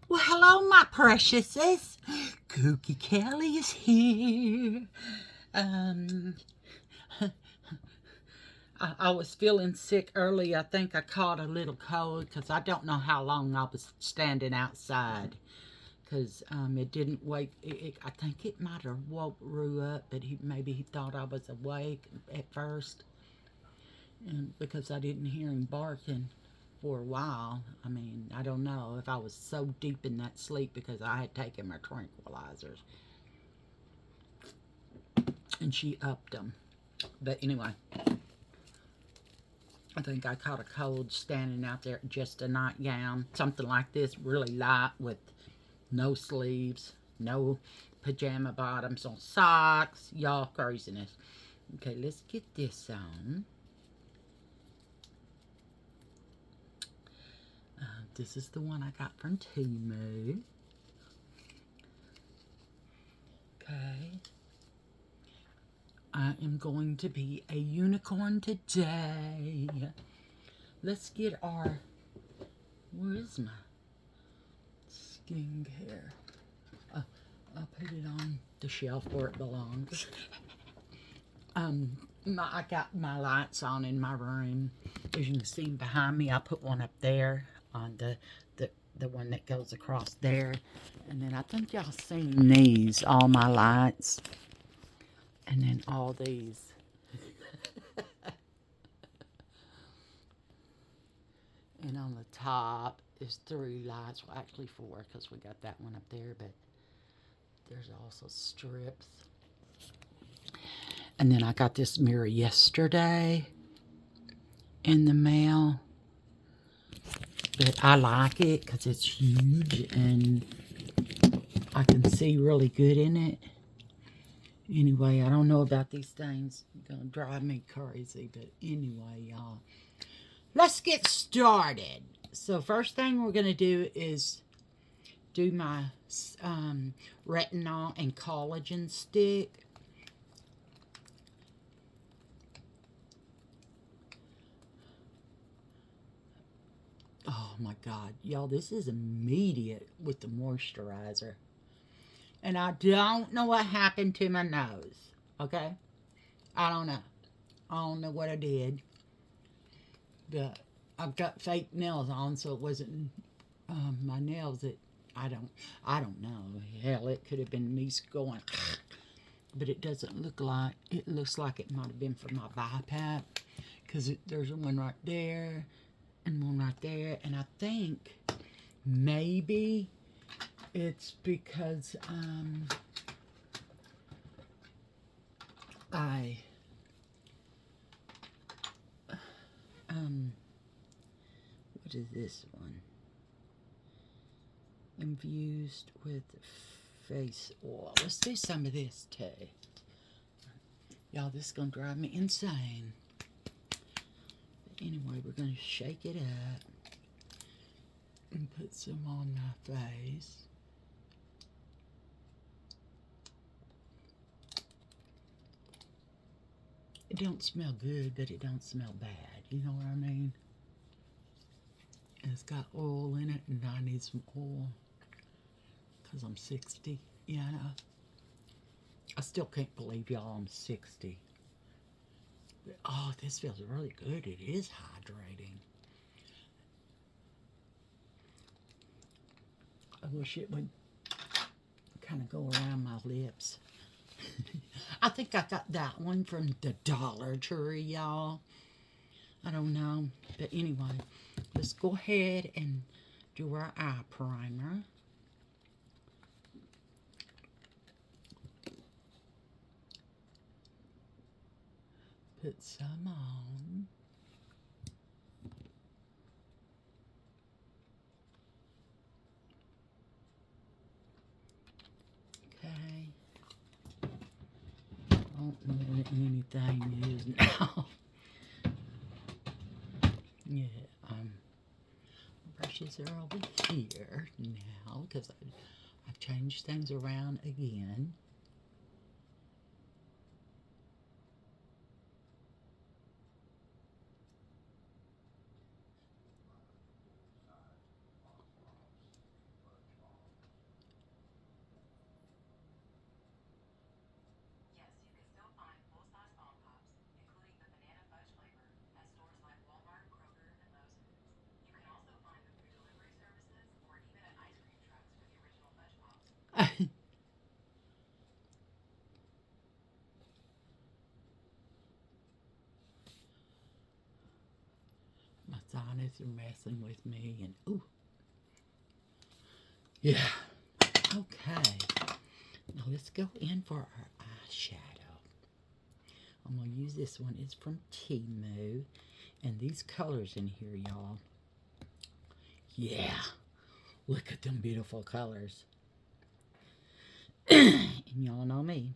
Well, hello, my preciouses. Kooky Kelly is here. Um, I was feeling sick early. I think I caught a little cold because I don't know how long I was standing outside. Because it didn't wake. I think it might have woke Rue up, but maybe he thought I was awake at first, and because I didn't hear him barking for a while. I mean, I don't know if I was so deep in that sleep because I had taken my tranquilizers and she upped them. But anyway, I think I caught a cold standing out there, just a nightgown, something like this, really light with no sleeves, no pajama bottoms, on socks, y'all craziness. Okay, let's get this on. This is the one I got from Temu. Okay. I am going to be a unicorn today. Let's get our, where is my skincare? I'll put it on the shelf where it belongs. I got my lights on in my room. As you can see behind me, I put one up there on the one that goes across there. And then I think y'all seen these, all my lights. And then all these. And on the top is 3 lights. Well, actually 4 because we got that one up there. But there's also strips. And then I got this mirror yesterday in the mail. But I like it because it's huge and I can see really good in it. Anyway, I don't know about these things. It's going to drive me crazy. But anyway, y'all, let's get started. So first thing we're going to do is do my retinol and collagen stick. Oh my God, y'all, this is immediate with the moisturizer. And I don't know what happened to my nose, okay? I don't know. I don't know what I did. But I've got fake nails on, so it wasn't my nails that I don't know. Hell, it could have been me going, but it doesn't look like, it looks like it might have been from my BiPAP because there's one right there and one right there. And I think maybe it's because I what is this one? Infused with face oil. Let's do some of this too. Y'all, this is gonna drive me insane. But anyway, we're gonna shake it up and put some on my face. It don't smell good, but it don't smell bad. You know what I mean? And it's got oil in it, and I need some oil because I'm 60. Yeah, I know. I still can't believe y'all I'm 60. But, oh, this feels really good. It is hydrating. I wish it would kind of go around my lips. I think I got that one from the Dollar Tree, y'all. I don't know. But anyway, let's go ahead and do our eye primer. Put some on. Okay. I don't know what anything is now. Yeah, brushes are over here now because I've changed things around again. honest are messing with me. And ooh, yeah. Okay. Now let's go in for our eyeshadow. I'm going to use this one. It's from Temu. And these colors in here, y'all. Yeah. Look at them beautiful colors. And y'all know me.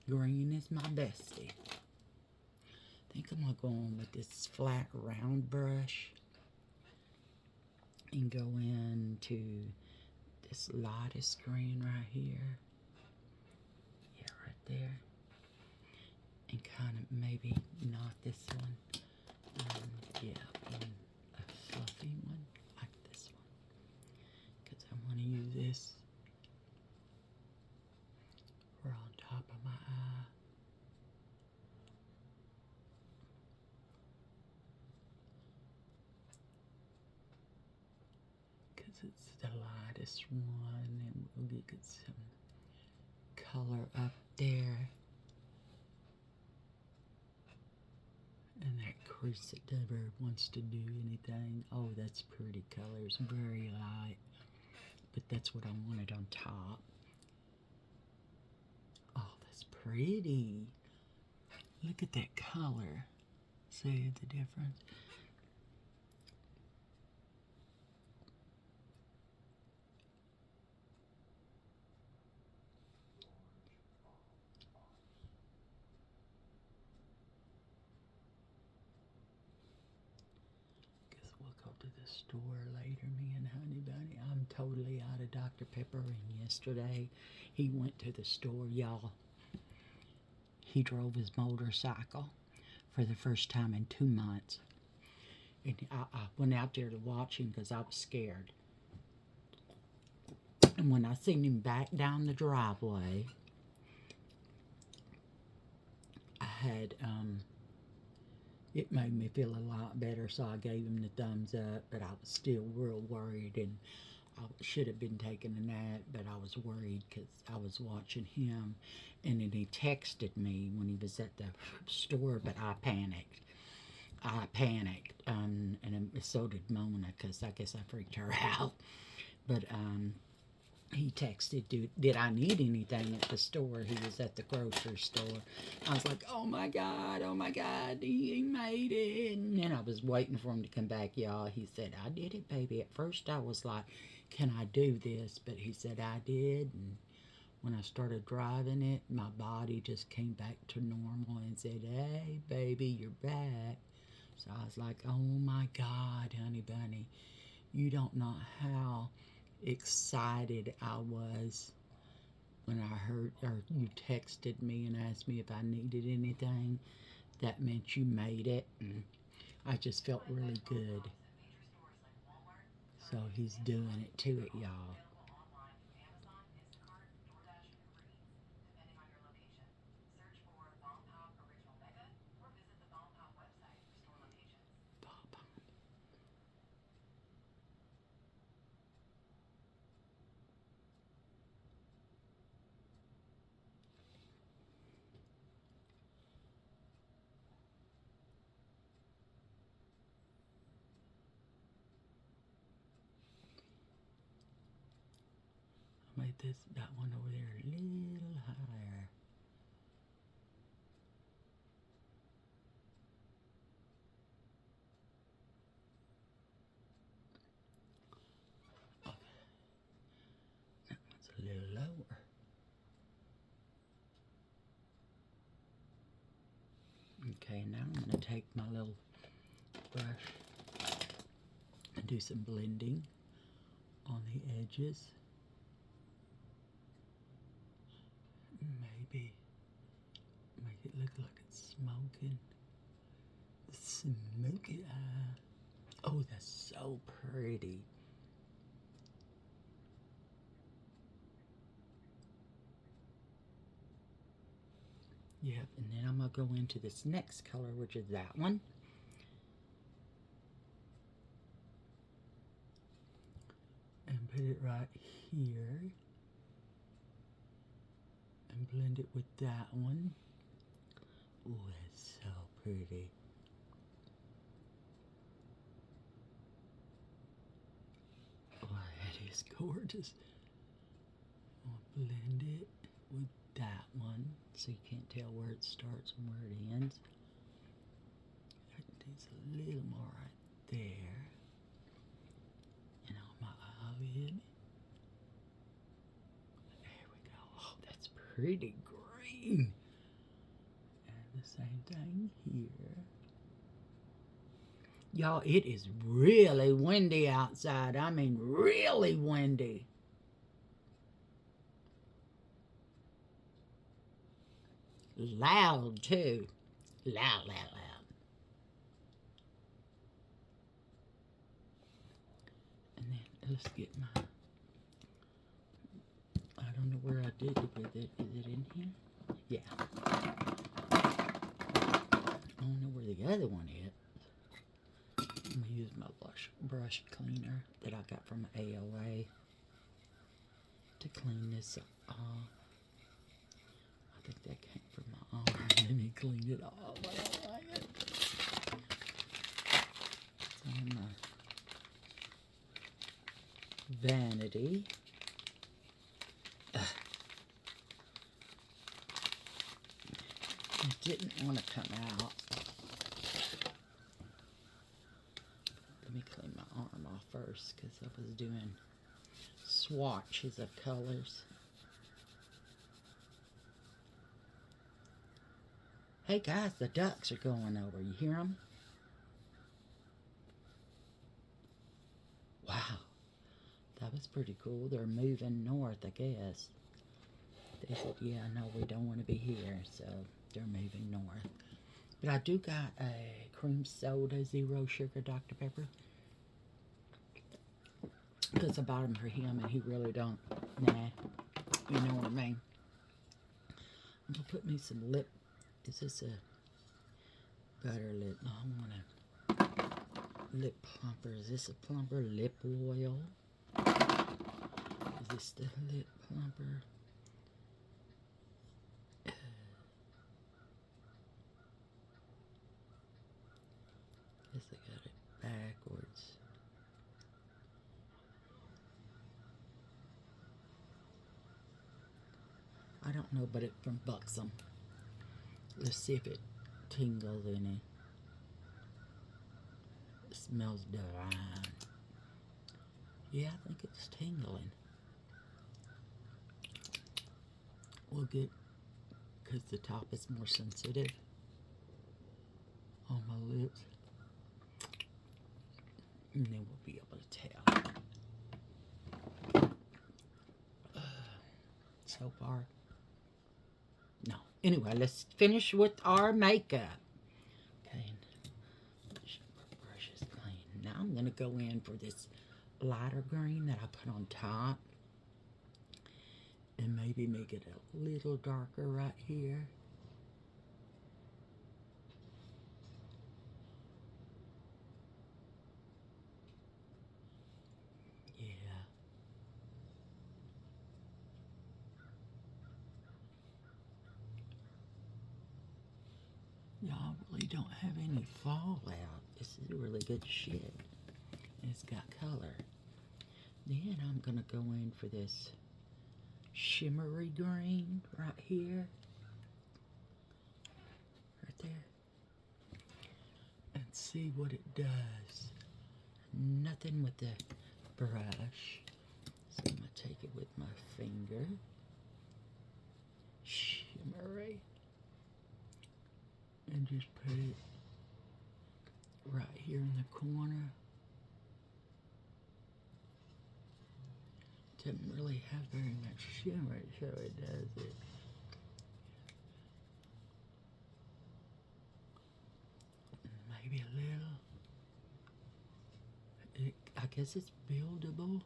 Green is my bestie. I think I'm going to go on with this flat round brush. And go into this lightest green right here. Yeah, right there. And kind of maybe not this one. Yeah, a fluffy one like this one. Because I want to use this for on top of my eye. Because it's the lightest one, and we'll get some color up there. And that crease that never wants to do anything. Oh, that's pretty colors, very light. But that's what I wanted on top. Oh, that's pretty. Look at that color. See the difference? Guess we'll go to the store later, me and Honey Bunny. I'm totally out of Dr. Pepper, and yesterday he went to the store, y'all. He drove his motorcycle for the first time in 2 months. And I went out there to watch him because I was scared. And when I seen him back down the driveway, I had, it made me feel a lot better, so I gave him the thumbs up, but I was still real worried, and I should have been taking a nap, but I was worried because I was watching him, and then he texted me when he was at the store, but I panicked. And so did Mona, because I guess I freaked her out. But he texted, did I need anything at the store? He was at the grocery store. I was like, oh my God, he made it. And then I was waiting for him to come back, y'all. He said, I did it, baby. At first I was like, can I do this? But he said, I did. And when I started driving it, my body just came back to normal and said, hey, baby, you're back. So I was like, oh my God, Honey Bunny, you don't know how excited I was when I heard, or you texted me and asked me if I needed anything. That meant you made it, and I just felt really good. So he's doing it to it, y'all. I made that one over there a little higher. Okay, that one's a little lower. Okay, now I'm going to take my little brush and do some blending on the edges. Maybe make it look like it's smoking. The smoky eye. Oh, that's so pretty. Yep, and then I'm going to go into this next color, which is that one. And put it right here. And blend it with that one. Oh, that's so pretty. is gorgeous. I'll blend it with that one so you can't tell where it starts and where it ends. There's a little more right there. And on my eyelid. There we go. Oh, that's pretty green. And the same thing here. Y'all, it is really windy outside. I mean, really windy. Loud, too. Loud, loud, loud. And then let's get my... I don't know where I did it with it. Is it in here? Yeah. I don't know where the other one is. I'm going to use my brush cleaner that I got from AOA to clean this off. I think that came from my arm. Let me clean it off. I don't like it. It's on my vanity. It didn't want to come out. Let me clean my arm off first because I was doing swatches of colors. Hey guys, the ducks are going over. You hear them? Wow. That was pretty cool. They're moving north, I guess. They said, yeah, no, we don't want to be here, so they're moving north. But I do got a cream soda, zero sugar Dr. Pepper. Because I bought them for him, and he really don't. Nah. You know what I mean? I'm going to put me some lip. Is this a butter lip? No, I want a lip plumper. Is this a plumper? Lip oil? Is this the lip plumper? Guess I got it backwards. I don't know, but it's from Buxom. Let's see if it tingles any. It smells divine. Yeah, I think it's tingling. We'll get, because the top is more sensitive on my lips. And then we'll be able to tell. So far, no. Anyway, let's finish with our makeup. Okay, brush is clean. Now I'm going to go in for this lighter green that I put on top. And maybe make it a little darker right here. Y'all really don't have any fallout. This is really good shit. And it's got color. Then I'm going to go in for this shimmery green right here. Right there. And see what it does. Nothing with the brush. So I'm going to take it with my finger. Shimmery. And just put it right here in the corner. Doesn't really have very much shimmer, so it does it. Maybe a little. I guess it's buildable.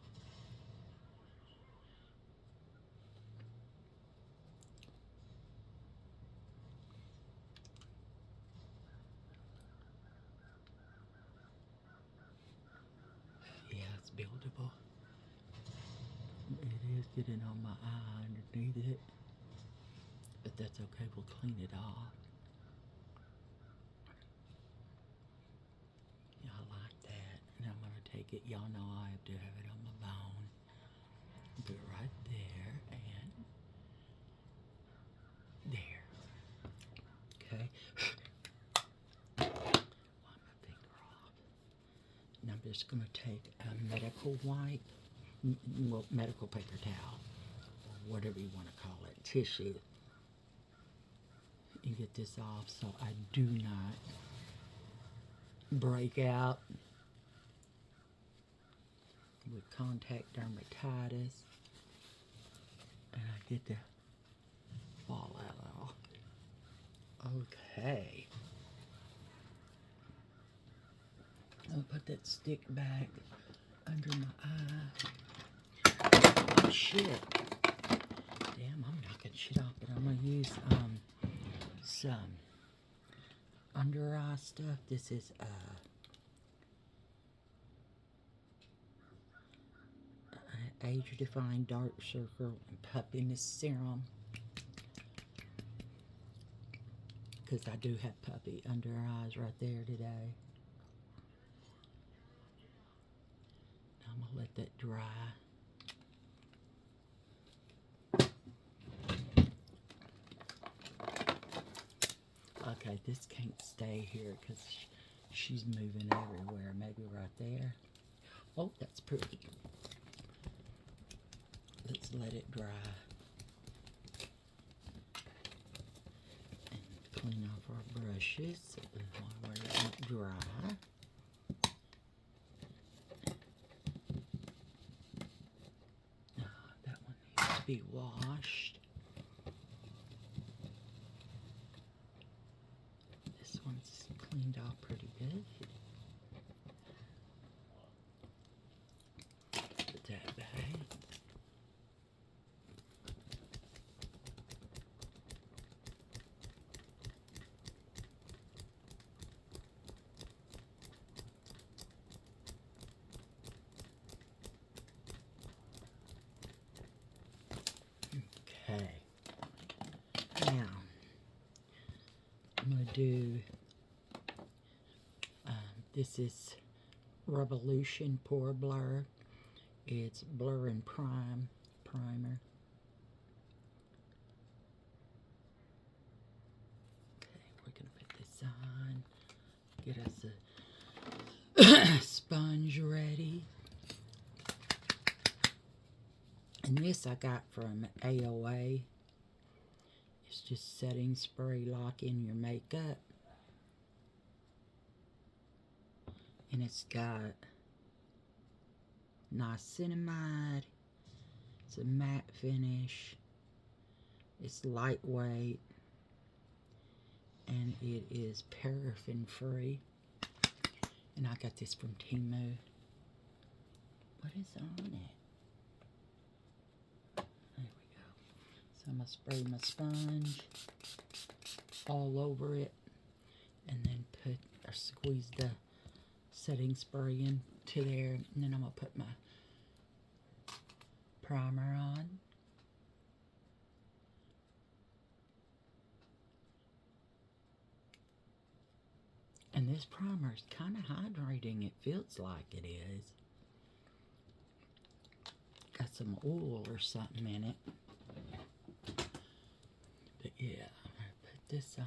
Yeah, it's buildable. It is getting on my eye underneath it. But that's okay, we'll clean it off. Yeah, I like that. And I'm going to take it. Y'all know I have to have it on my bone. put it right there and there. Okay. Wipe my finger off. And I'm just going to take a medical wipe, well, medical paper towel, or whatever you want to call it, tissue. You get this off so I do not break out with contact dermatitis, and I get the fallout. Okay. I'll put that stick back under my eye. Oh shit. Damn, I'm knocking shit off, but I'm gonna use some under eye stuff. This is age-defying dark circle and puffiness serum, because I do have puffy under eyes right there today. I'm gonna let that dry. Okay, this can't stay here because she's moving everywhere. Maybe right there. Oh, that's pretty. Let's let it dry. And clean off our brushes while we're letting it dry. That one needs to be washed. This one's cleaned off pretty good. Put that back. Okay. Now, I'm going to do, this is Revolution Pore Blur. It's Blur and Prime Primer. Okay, we're going to put this on. Get us a sponge ready. And this I got from AOA. It's just setting spray, lock in your makeup. And it's got niacinamide. It's a matte finish. It's lightweight. And it is paraffin free. And I got this from Temu. What is on it? There we go. So I'm going to spray my sponge all over it. And then put or squeeze the setting spray into there. And then I'm going to put my primer on. And this primer is kind of hydrating. It feels like it is. Got some oil or something in it. But yeah, I'm going to put this on.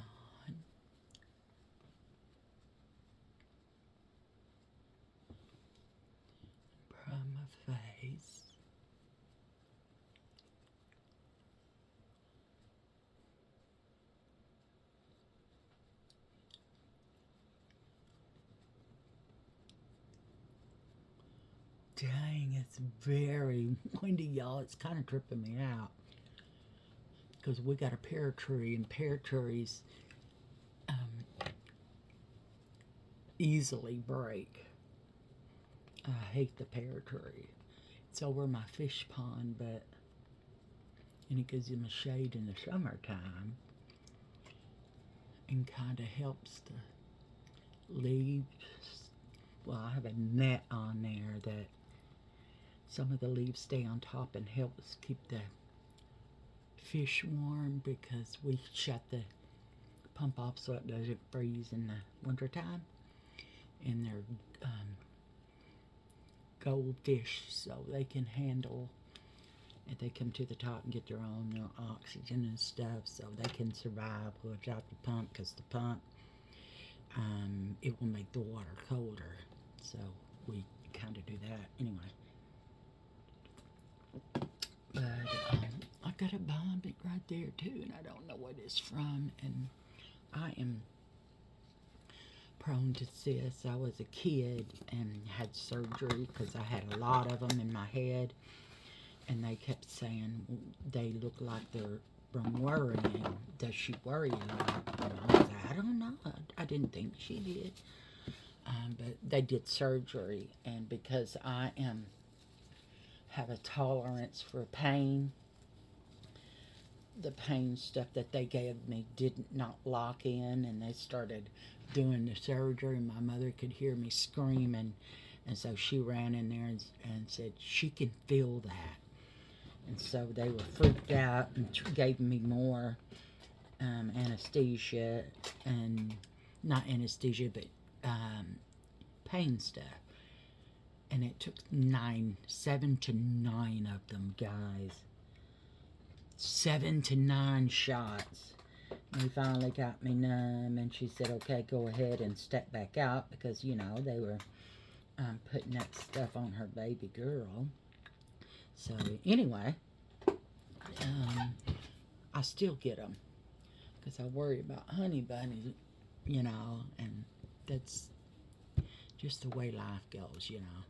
Prime my face. Dang, it's very windy, y'all. It's kind of tripping me out. Because we got a pear tree, and pear trees easily break. I hate the pear tree. It's over my fish pond, but and it gives them a shade in the summertime and kind of helps the leaves. Well, I have a net on there that some of the leaves stay on top and helps keep the fish warm, because we shut the pump off so it doesn't freeze in the wintertime. And they're goldfish, so they can handle If they come to the top and get their own oxygen and stuff, so they can survive without the pump, because the pump, it will make the water colder. So we kind of do that anyway. But I got a bonnet right there too, and I don't know what it's from. And I am prone to cysts. I was a kid and had surgery because I had a lot of them in my head, and they kept saying they look like they're from worrying. Does she worry a lot? And I was like, I don't know. I didn't think she did. But they did surgery, and because I have a tolerance for pain, the pain stuff that they gave me did not lock in, and they started doing the surgery. My mother could hear me screaming, and so she ran in there and said she can feel that. And so they were freaked out and gave me more anesthesia, and not anesthesia, but pain stuff. And it took 7 to 9 of them, guys. 7 to 9 shots. They finally got me numb, and she said, okay, go ahead and step back out, because, you know, they were putting that stuff on her baby girl. So, anyway, I still get them, because I worry about honey bunnies, you know, and that's just the way life goes, you know.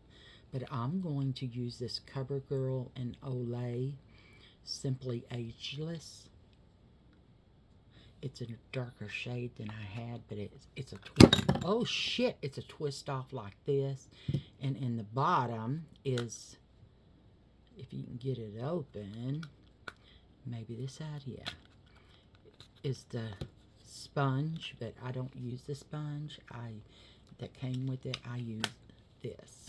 But I'm going to use this CoverGirl and Olay Simply Ageless. It's in a darker shade than I had, but it's a twist. Oh shit, it's a twist off like this. And in the bottom is, if you can get it open, maybe this side, yeah, is the sponge, but I don't use the sponge that came with it. I use this.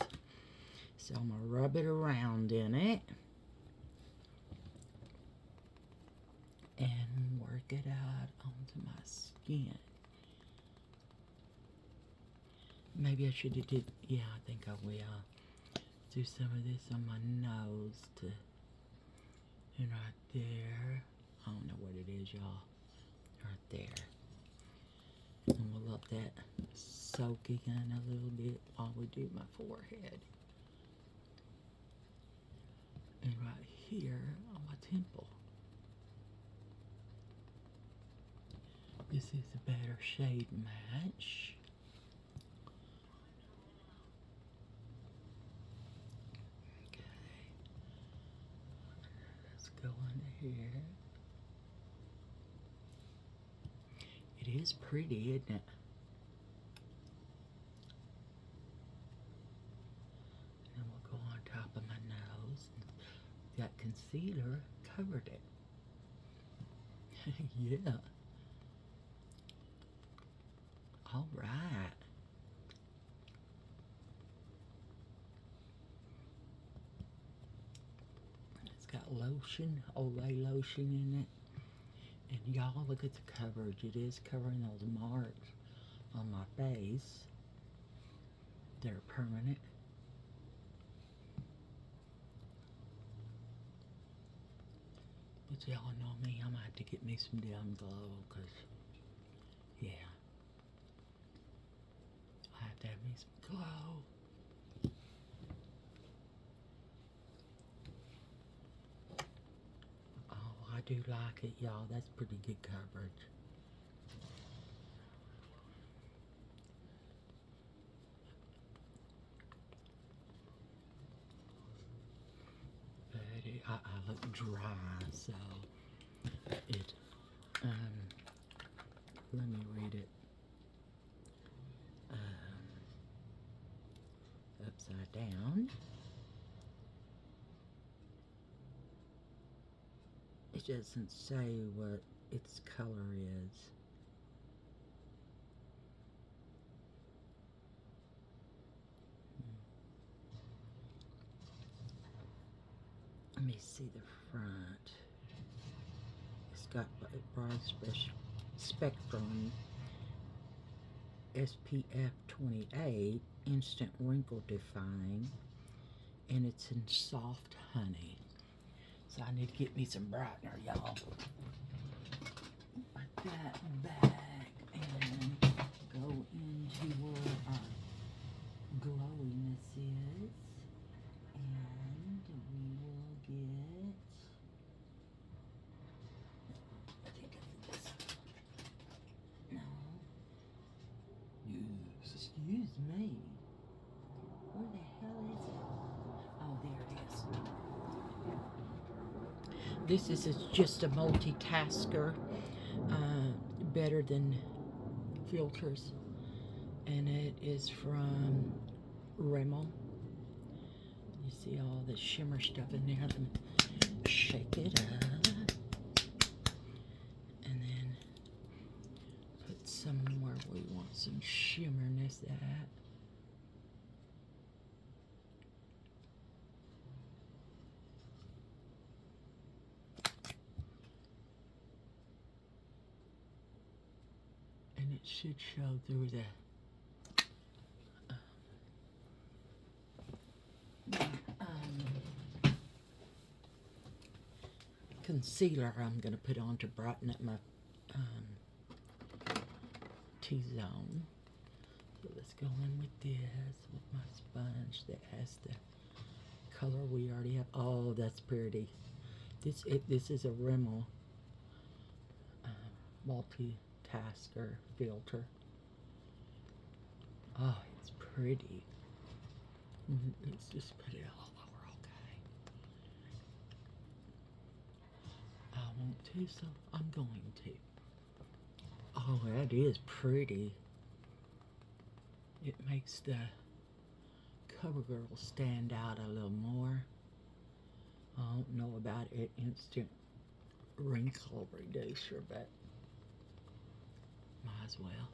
So I'm going to rub it around in it and work it out onto my skin. Maybe I should have did, yeah, I think I will. Do some of this on my nose and right there. I don't know what it is, y'all. Right there. And we'll let that soak in a little bit while we do my forehead. And right here on my temple. This is a better shade match. Okay. Let's go under here. It is pretty, isn't it? And we'll go on top of my nose. That concealer covered it. Yeah. All right. It's got lotion, Olay lotion in it. And y'all look at the coverage. It is covering those marks on my face. They're permanent. But y'all know me, I'm gonna have to get me some damn glow, because, yeah, I have to have me some glow. Oh, I do like it, y'all. That's pretty good coverage. But I look dry, so it, let me read it. Upside down. It doesn't say what its color is. Let me see the front. It's got broad spectrum SPF 28, instant wrinkle defying, and it's in soft honey. So I need to get me some brightener, y'all. Put that back and go into where our glowiness is. And we will get, I think I did this. No. Excuse me. Where the hell is it? Oh, there it is. This is just a multitasker, better than filters, and it is from Rimmel. You see all the shimmer stuff in there. Let me shake it up, and then put some where we want some shimmerness at. And it should show through the concealer I'm going to put on to brighten up my T-zone. So let's go in with this, with my sponge that has the color we already have. Oh, that's pretty. This is a Rimmel multitasker filter. Oh, it's pretty. Let's just put it all over, okay? I want to, so I'm going to. Oh, that is pretty. It makes the CoverGirl stand out a little more. I don't know about it instant wrinkle reducer, but might as well.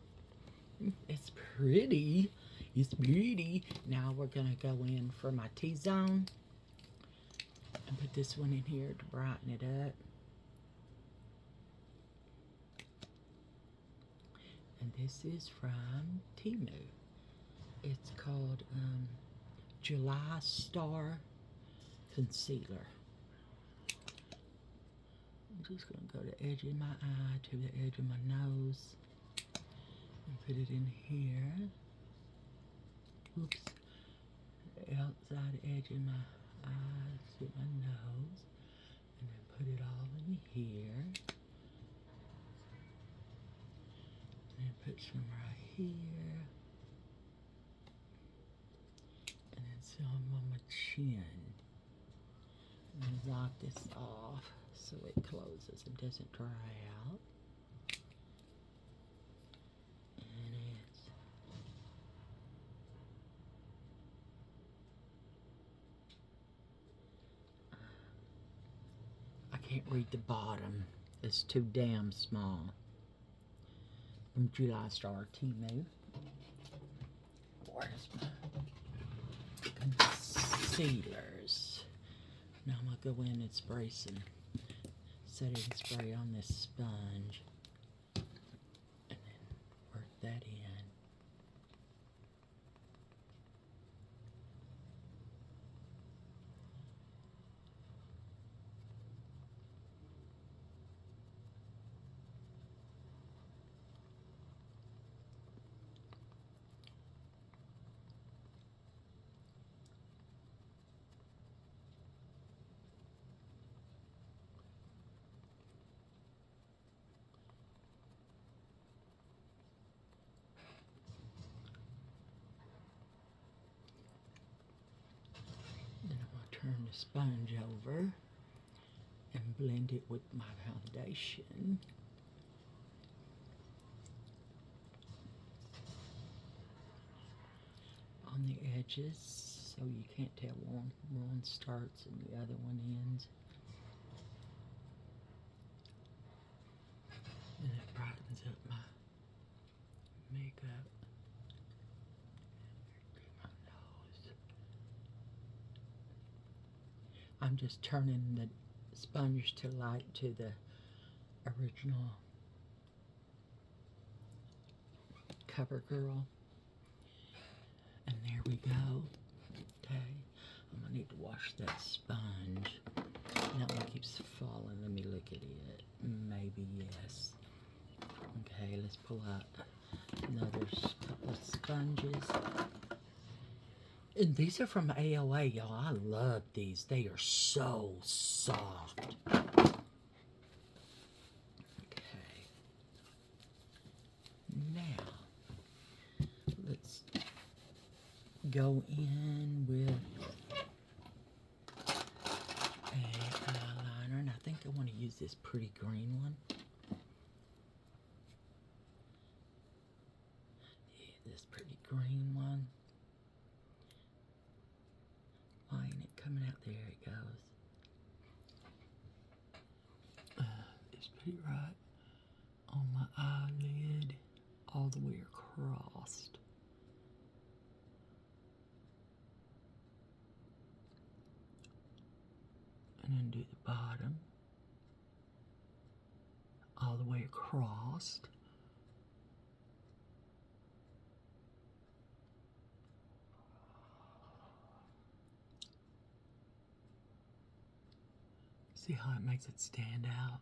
It's pretty. It's pretty. Now we're going to go in for my T-zone and put this one in here to brighten it up. And this is from Temu. It's called July Star Concealer. I'm just going to go to the edge of my eye to the edge of my nose and put it in here. Oops. The outside edge of my eyes to my nose. And then put it all in here. And then put some right here. And then some on my chin. And then lock this off so it closes and doesn't dry out. And it's I can't read the bottom. It's too damn small. From July Star Temu. Where's my concealers? Now I'm going to go in and spray some setting spray on this sponge. And then work that in. Then I'm going to turn the sponge over and blend it with my foundation. On the edges, so you can't tell where one starts and the other one ends. And it brightens up my makeup. My nose. I'm just turning the sponge to light to the original CoverGirl. And there we go. Okay, I'm gonna need to wash that sponge. Now I'm gonna keeps falling. Let me look at it. Maybe yes. Okay, let's pull out another couple of sponges. And these are from AOA, y'all. I love these. They are so soft. Okay. Now, let's go in with a eyeliner. And I think I want to use this pretty green one. Yeah, this pretty green one. Why ain't it coming out? There it goes. It's pretty right on my eyelid, all the way across. And then do the bottom, all the way across. See how it makes it stand out?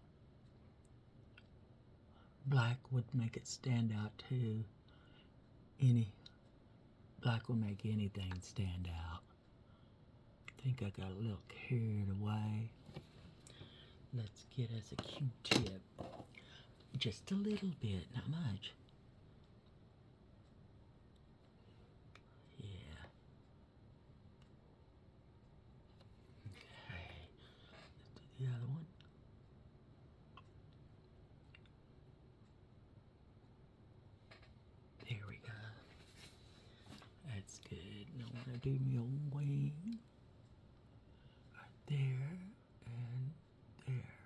Black would make it stand out too. Black will make anything stand out. I think I got a little carried away. Let's get us a Q-tip. Just a little bit, not much. Yeah. Okay. Let's do the other one. There we go. That's good. Now I'm gonna do my own wing. Right there and there.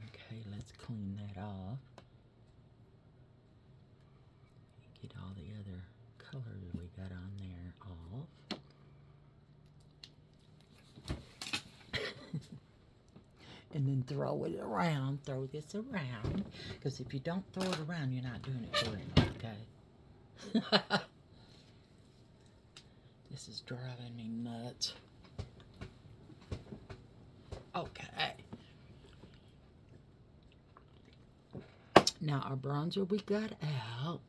Okay, let's clean that off. Get all the other colors we got on there off. And then throw it around. Throw this around. Because if you don't throw it around, you're not doing it for me, okay? This is driving me nuts. Okay. Now our bronzer we got out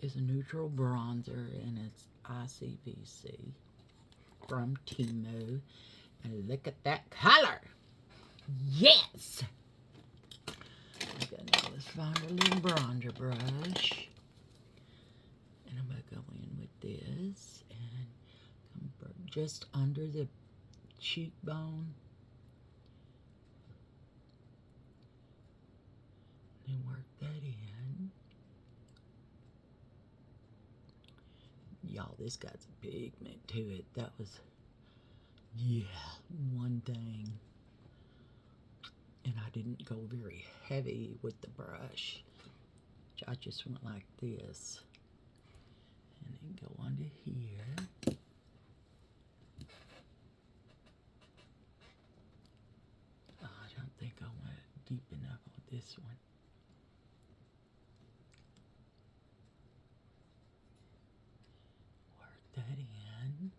is a neutral bronzer, and it's ICVC from Temu. And look at that color. Yes! Okay, now let's find a little bronzer brush. And I'm going to go in with this and come just under the cheekbone. And work that in. Y'all, this got some pigment to it. That was, yeah, one thing. And I didn't go very heavy with the brush. I just went like this. And then go under here. Oh, I don't think I went deep enough on this one. Work that in.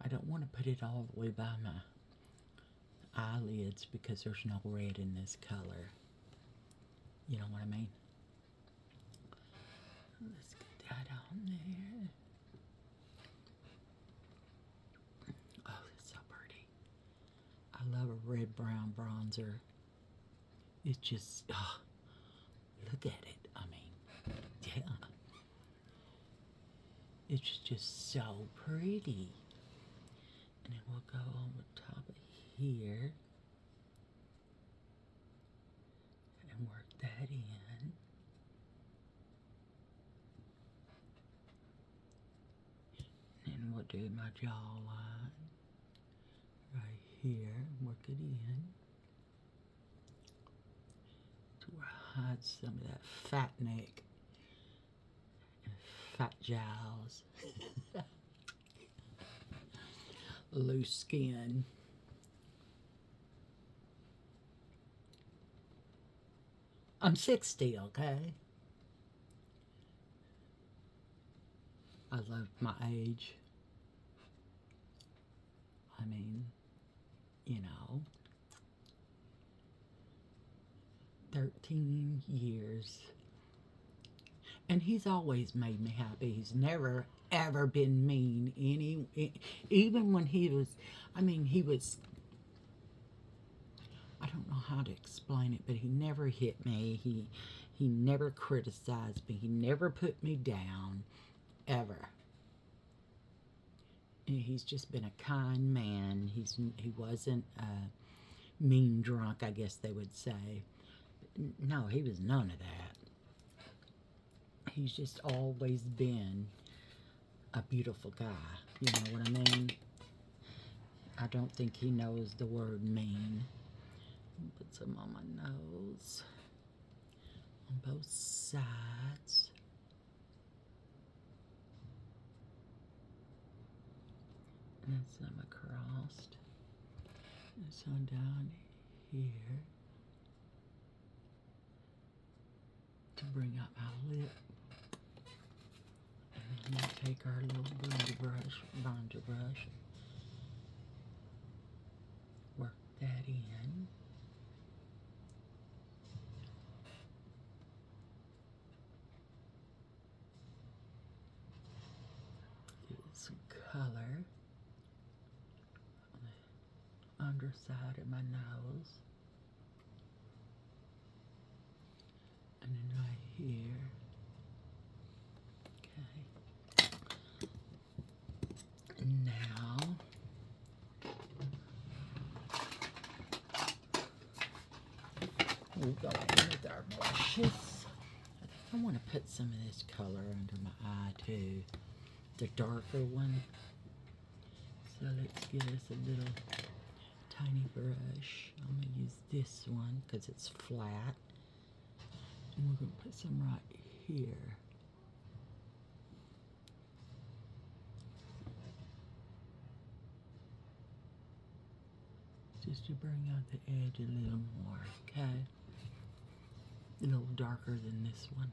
I don't want to put it all the way by my eyelids because there's no red in this color. You know what I mean? Let's get that on there. Oh, it's so pretty. I love a red-brown bronzer. It's just, oh, look at it. I mean, yeah. It's just so pretty. And then we'll go on the top of here and work that in. And we'll do my jawline right here, work it in to hide some of that fat neck and fat jowls. Loose skin. I'm 60, okay? I love my age. I mean, you know, 13 years. And he's always made me happy. He's never, ever been mean. Even when he was, I mean, he was, I don't know how to explain it, but he never hit me. He never criticized me. He never put me down, ever. And he's just been a kind man. He wasn't a mean drunk, I guess they would say. No, he was none of that. He's just always been a beautiful guy. You know what I mean? I don't think he knows the word mean. Put some on my nose. On both sides. And some across. And some down here. To bring up my lip. And then we'll take our little bronzer brush, work that in. Give it some color on the underside of my nose. And then right here. Now, we'll go in with our brushes. I think I want to put some of this color under my eye too, the darker one. So let's give us a little tiny brush. I'm going to use this one because it's flat. And we're going to put some right here. Just to bring out the edge a little more, okay? A little darker than this one.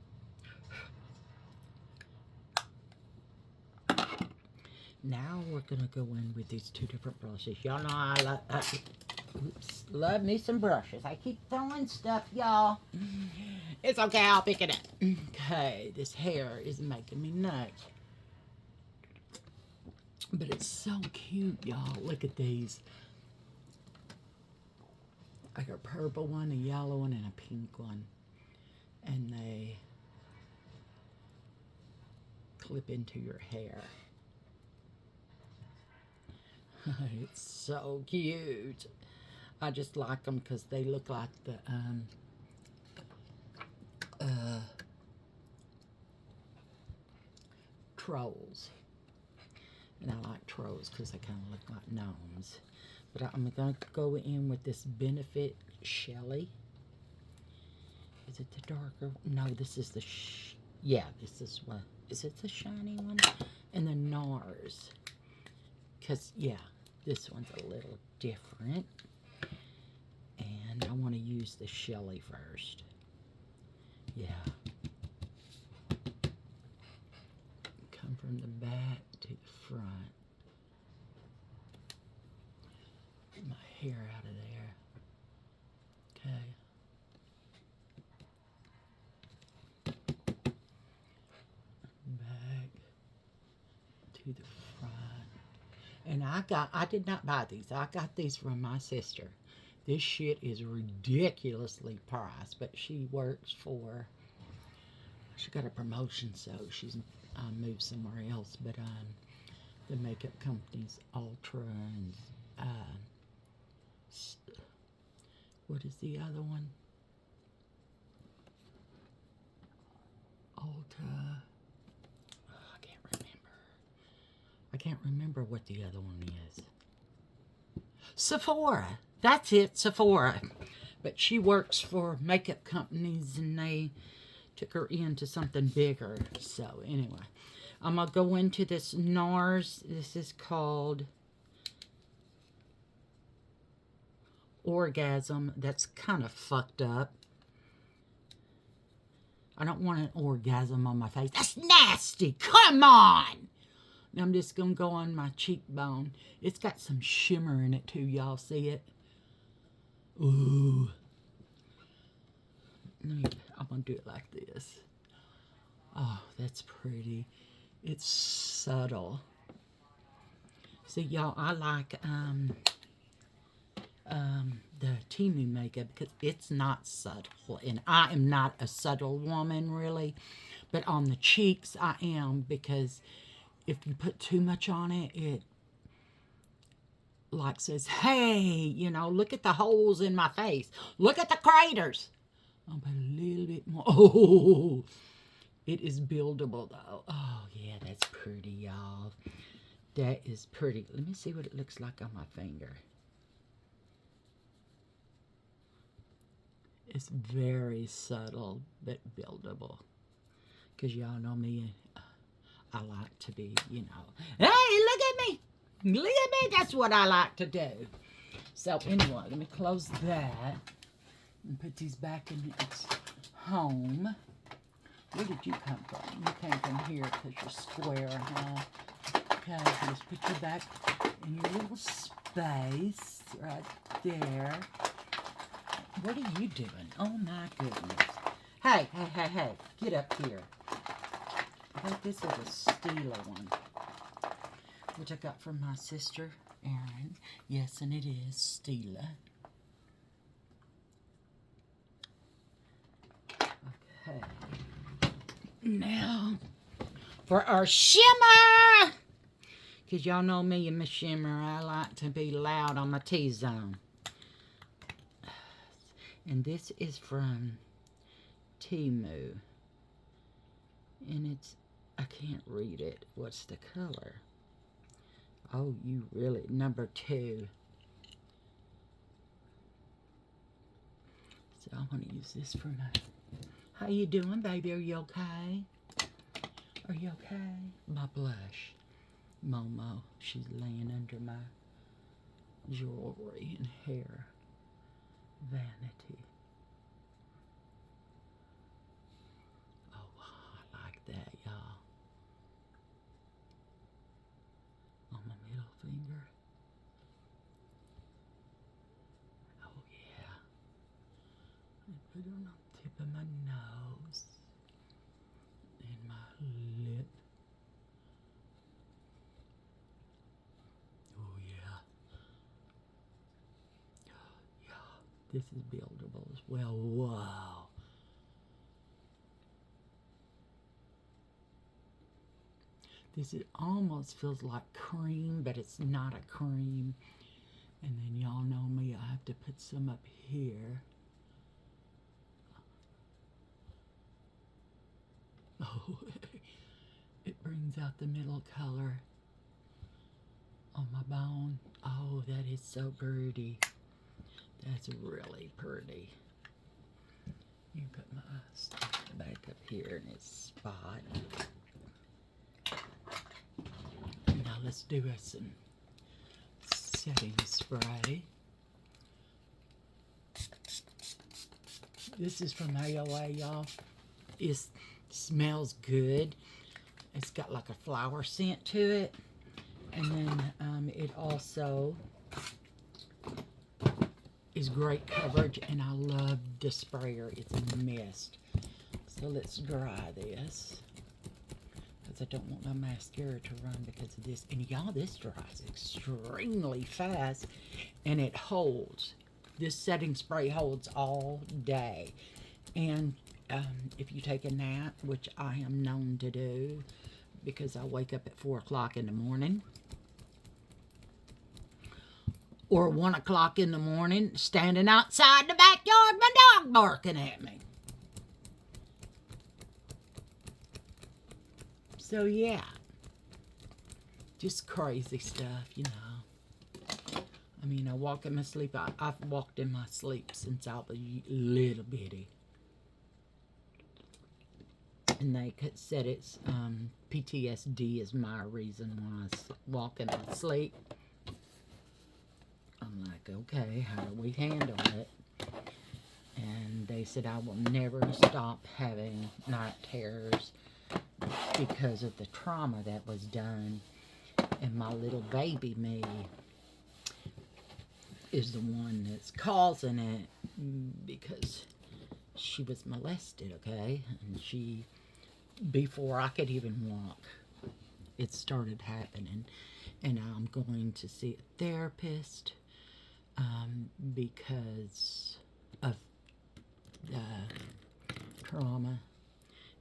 Now we're gonna go in with these two different brushes. Y'all know I love me some brushes. I keep throwing stuff, y'all. It's okay, I'll pick it up. Okay, this hair is making me nuts. But it's so cute, y'all. Look at these. Like a purple one, a yellow one, and a pink one. And they clip into your hair. It's so cute. I just like them because they look like the trolls. And I like trolls because they kind of look like gnomes. But I'm going to go in with this Benefit Shelly. Is it the darker? No, this is the... yeah, this is what... Is it the shiny one? And the NARS. Because, yeah, this one's a little different. And I want to use the Shelly first. Yeah. Come from the back to the front. Get my hair out of there. Okay. Back to the front. And I did not buy these. I got these from my sister. This shit is ridiculously priced, but she works for, she got a promotion, so she's moved somewhere else. But the makeup company's Ultra and what is the other one? Ulta. Oh, I can't remember what the other one is. Sephora. That's it, Sephora. But she works for makeup companies, and they took her into something bigger. So anyway, I'm going to go into this NARS. This is called Orgasm. That's kind of fucked up. I don't want an orgasm on my face. That's nasty. Come on. I'm just going to go on my cheekbone. It's got some shimmer in it too. Y'all see it? Ooh. I'm going to do it like this. Oh, that's pretty. It's subtle. See, y'all, I like the Temu makeup because it's not subtle. And I am not a subtle woman, really. But on the cheeks, I am, because if you put too much on it, it like says, hey, you know, look at the holes in my face. Look at the craters. I'll put a little bit more. Oh, it is buildable, though. Oh, yeah, that's pretty, y'all. That is pretty. Let me see what it looks like on my finger. It's very subtle, but buildable. Because y'all know me, I like to be, you know, hey, look at me. Look at me. That's what I like to do. So, anyway, let me close that and put these back in its home. Where did you come from? You came from here because you're square, huh? Okay, so just put you back in your little space right there. What are you doing? Oh, my goodness. Hey, hey, hey, hey, get up here. I think this is a Stila one, which I got from my sister, Erin. Yes, and it is Stila. Okay. Now, for our shimmer! Because y'all know me and my shimmer, I like to be loud on my T-zone. And this is from Temu. And it's, I can't read it. What's the color? Oh, you really, number 2. So I want to use this for my, how you doing, baby? Are you okay? Are you okay? My blush. Momo, she's laying under my jewelry and hair. Vanity. Oh, I like that, y'all. On my middle finger. Oh, yeah. And put it on the tip of my nose. And my lip. Oh, yeah. Yeah. This is buildable as well. Wow. This it almost feels like cream, but it's not a cream. And then y'all know me, I have to put some up here. Oh, it brings out the middle color on my bone. Oh, that is so pretty. That's really pretty. You put my stuff back up here in its spot. Now let's do some setting spray. This is from AOA, y'all. It smells good. It's got like a flower scent to it. And then it also is great coverage, and I love the sprayer. It's a mist. So let's dry this, because I don't want my mascara to run because of this. And y'all, this dries extremely fast, and it holds. This setting spray holds all day. And if you take a nap, which I am known to do because I wake up at 4 o'clock in the morning, or 1 o'clock in the morning, standing outside the backyard, my dog barking at me. So yeah, just crazy stuff, you know. I mean, I walk in my sleep. I've walked in my sleep since I was little bitty. And they said it's PTSD is my reason when I walk in my sleep. I'm like, okay, how do we handle it? And they said I will never stop having night terrors because of the trauma that was done And my little baby me is the one that's causing it because she was molested, okay? And she, before I could even walk, it started happening. And I'm going to see a therapist because of the trauma.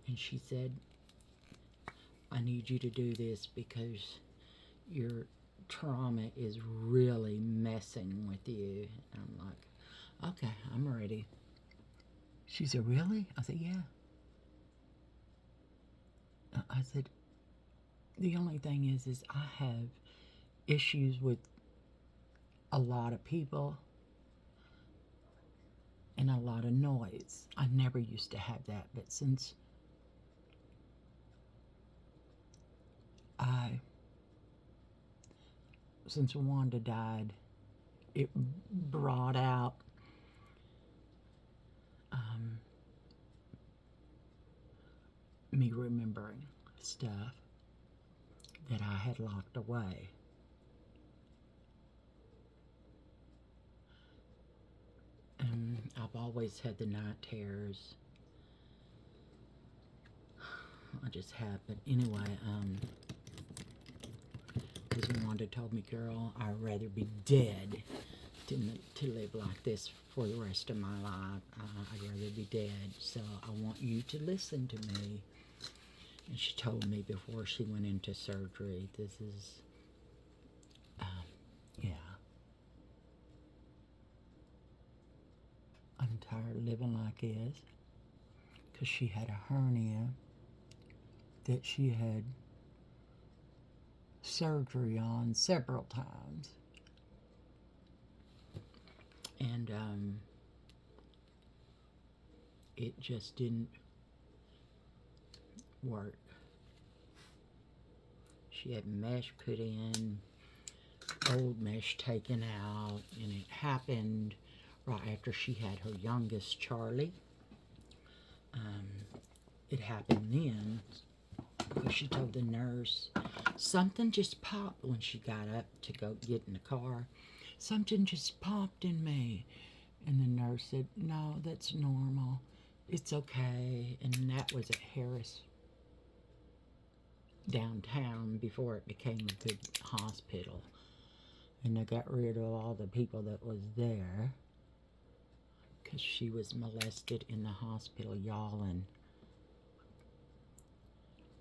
And she said, I need you to do this because your trauma is really messing with you. And I'm like, okay, I'm ready. She said, really? I said, yeah. I said, the only thing is I have issues with a lot of people and a lot of noise. I never used to have that, but since Wanda died, it brought out me remembering stuff that I had locked away. And I've always had the night terrors. I just have, but anyway, because Wanda told me, girl, I'd rather be dead to live like this for the rest of my life. I'd rather be dead. So I want you to listen to me. And she told me before she went into surgery, this is, yeah. I'm tired of living like this. Because she had a hernia that she had surgery on several times. And it just didn't work. She had mesh put in, old mesh taken out, and it happened right after she had her youngest, Charlie. It happened then because she told the nurse something just popped when she got up to go get in the car. Something just popped in me. And the nurse said, no, that's normal. It's okay. And that was at Harris downtown before it became a good hospital. And they got rid of all the people that was there because she was molested in the hospital, y'all, and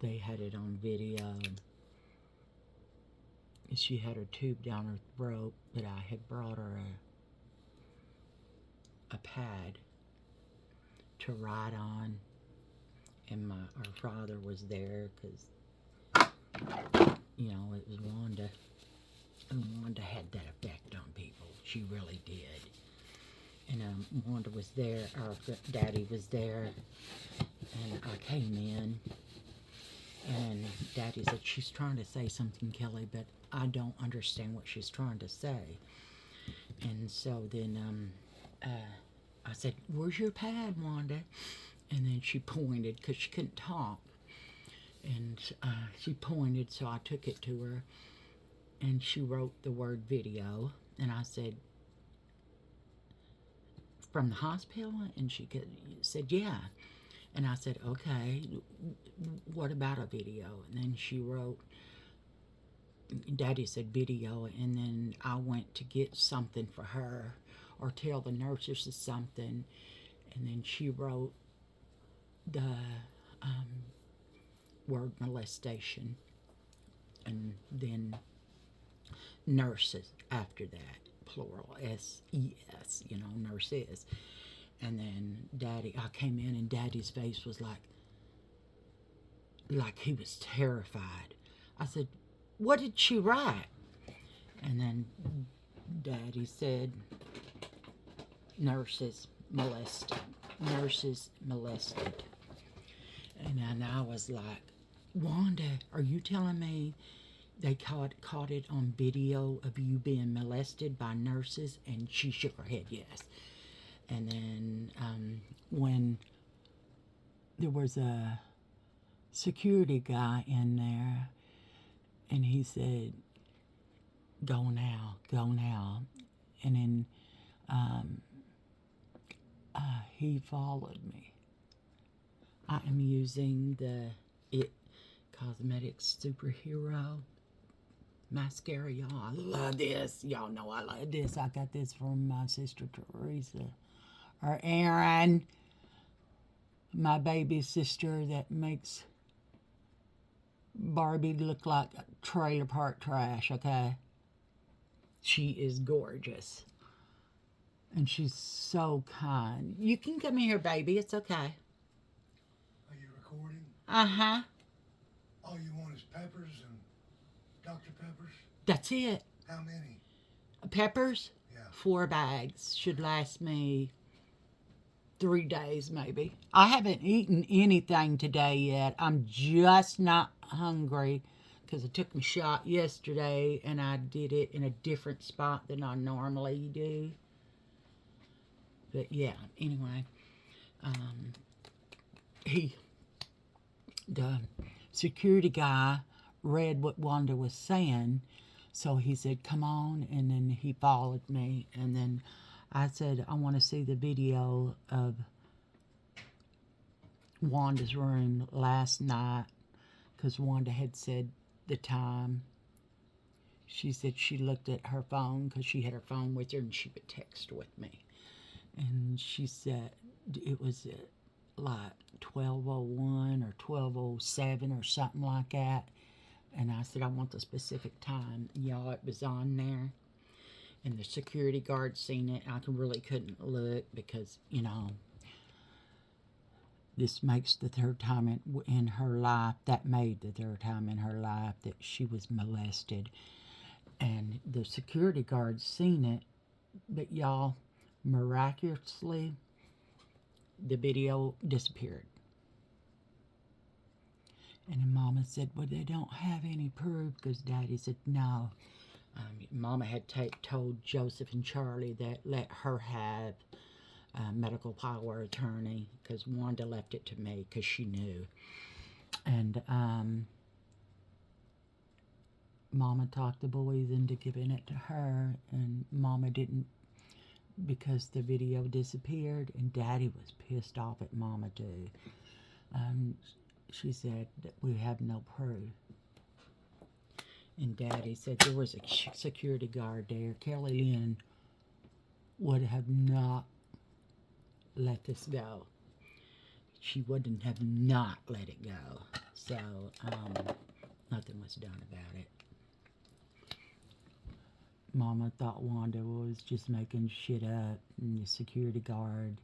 they had it on video. She had her tube down her throat, but I had brought her a pad to write on, and our father was there because, you know, it was Wanda, and Wanda had that effect on people. She really did. And Wanda was there, our daddy was there, and I came in, and Daddy said, she's trying to say something, Kelly, but I don't understand what she's trying to say. And so then I said, where's your pad, Wanda? And then she pointed, because she couldn't talk. And she pointed, so I took it to her, and she wrote the word video. And I said, from the hospital? And she said, yeah. And I said, okay, what about a video? And then she wrote, Daddy said video, and then I went to get something for her or tell the nurses or something, and then she wrote the word molestation, and then nurses after that, plural, S-E-S, you know, nurses. And then Daddy, I came in and Daddy's face was like he was terrified. I said, what did she write? And then Daddy said, nurses molested. Nurses molested. And then I was like, Wanda, are you telling me they caught it on video of you being molested by nurses? And she shook her head, yes. And then when there was a security guy in there, and he said, Go now, go now. And then he followed me. I am using the It Cosmetics Superhero mascara, y'all. I love this. Y'all know I love this. I got this from my sister Teresa. Or Erin, my baby sister that makes Barbie look like trailer park trash, okay? She is gorgeous. And she's so kind. You can come in here, baby. It's okay. Are you recording? Uh-huh. All you want is peppers and Dr. Peppers? That's it. How many? Peppers? Yeah. 4 bags. Should last me 3 days, maybe. I haven't eaten anything today yet. I'm just not hungry because I took my shot yesterday and I did it in a different spot than I normally do. But yeah, anyway, the security guy read what Wanda was saying, so he said, "Come on," and then he followed me, and then I said, "I want to see the video of Wanda's room last night," because Wanda had said the time. She said she looked at her phone because she had her phone with her and she would text with me. And she said it was like 12:01 or 12:07 or something like that. And I said, I want the specific time. Y'all, it was on there. And the security guard seen it. I really couldn't look because, this makes the third time in her life, that made the third time in her life that she was molested. And the security guard seen it. But y'all, miraculously, the video disappeared. And then Mama said, well, they don't have any proof, because Daddy said no. Mama had told Joseph and Charlie that let her have medical power attorney, because Wanda left it to me because she knew. And Mama talked the boys into giving it to her, and Mama didn't, because the video disappeared, and Daddy was pissed off at Mama too. She said that we have no proof. And Daddy said there was a security guard there. Kelly Lynn would have not let this go. She wouldn't have not let it go. So, nothing was done about it. Mama thought Wanda was just making shit up, and the security guard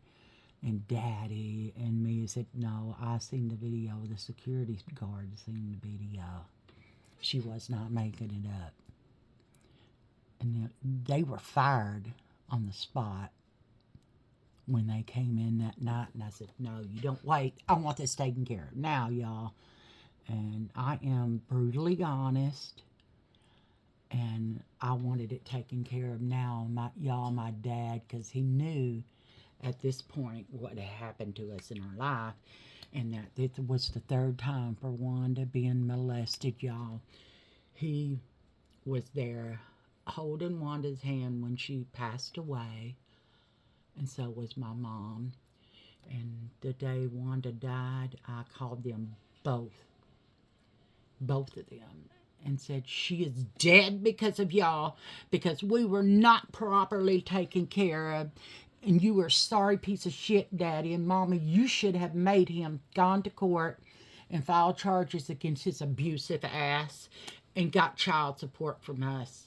and Daddy and me said, no, I seen the video. The security guard seen the video. She was not making it up. And they were fired on the spot when they came in that night. And I said, no, you don't wait. I want this taken care of now, y'all. And I am brutally honest. And I wanted it taken care of now. My dad, because he knew at this point what had happened to us in our life, and that this was the third time for Wanda being molested, y'all. He was there holding Wanda's hand when she passed away, and so was my mom. And the day Wanda died, I called them both of them, and said, she is dead because of y'all, because we were not properly taken care of. And you were a sorry piece of shit, Daddy. And Mama, you should have made him gone to court and filed charges against his abusive ass and got child support from us.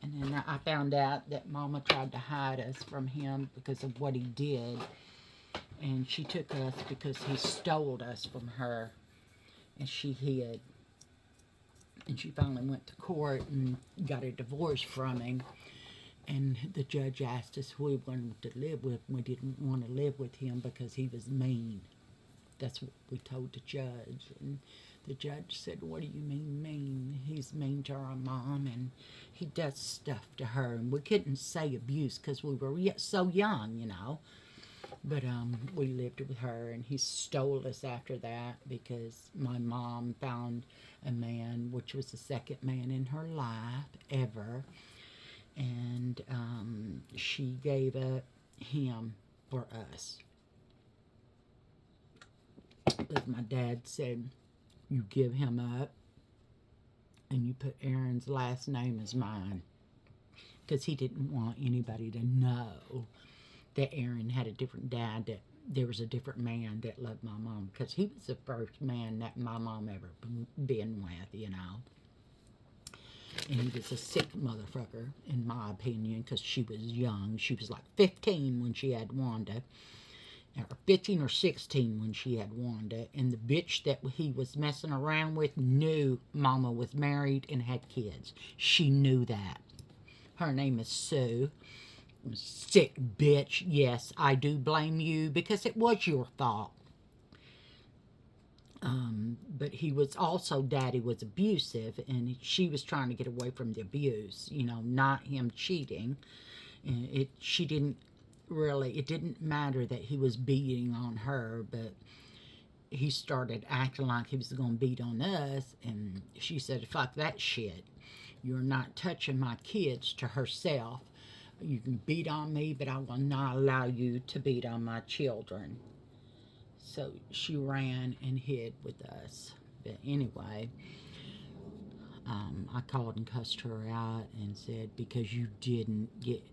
And then I found out that Mama tried to hide us from him because of what he did. And she took us because he stole us from her. And she hid. And she finally went to court and got a divorce from him. And the judge asked us who we wanted to live with. We didn't want to live with him because he was mean. That's what we told the judge. And the judge said, what do you mean mean? He's mean to our mom, and he does stuff to her. And we couldn't say abuse because we were so young, But we lived with her, and he stole us after that because my mom found a man, which was the second man in her life ever, and she gave up him for us. But my dad said, "You give him up, and you put Aaron's last name as mine," because he didn't want anybody to know that Aaron had a different dad, that there was a different man that loved my mom, because he was the first man that my mom ever been with, you know. And he was a sick motherfucker, in my opinion, because she was young. She was like 15 when she had Wanda, or 15 or 16 when she had Wanda. And the bitch that he was messing around with knew Mama was married and had kids. She knew that. Her name is Sue. Sick bitch. Yes, I do blame you because it was your fault. But he was also, Daddy was abusive, and she was trying to get away from the abuse, you know, not him cheating. And she didn't really, it didn't matter that he was beating on her, but he started acting like he was going to beat on us, and she said, "Fuck that shit. You're not touching my kids," to herself. "You can beat on me, but I will not allow you to beat on my children." So she ran and hid with us. But anyway, I called and cussed her out and said, "Because you didn't get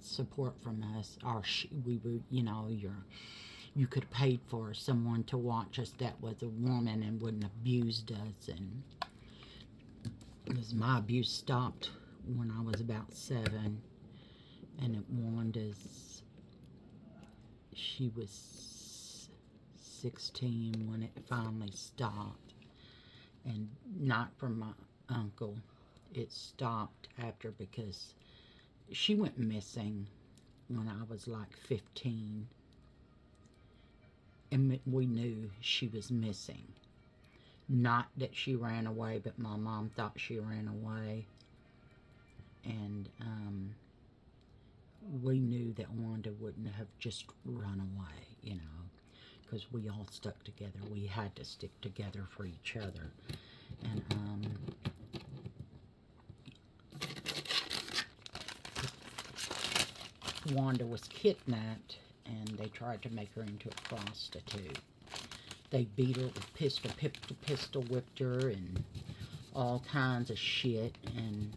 support from us, or we were, you know, you could have paid for someone to watch us that was a woman and wouldn't have abused us." And because my abuse stopped when I was about 7, and at Wanda's, she was 16 when it finally stopped. And not from my uncle. It stopped after, because she went missing when I was like 15. And we knew she was missing. Not that she ran away, but my mom thought she ran away. And we knew that Wanda wouldn't have just run away, you know, because we all stuck together. We had to stick together for each other. And Wanda was kidnapped, and they tried to make her into a prostitute. They beat her with pistol whipped her, and all kinds of shit. And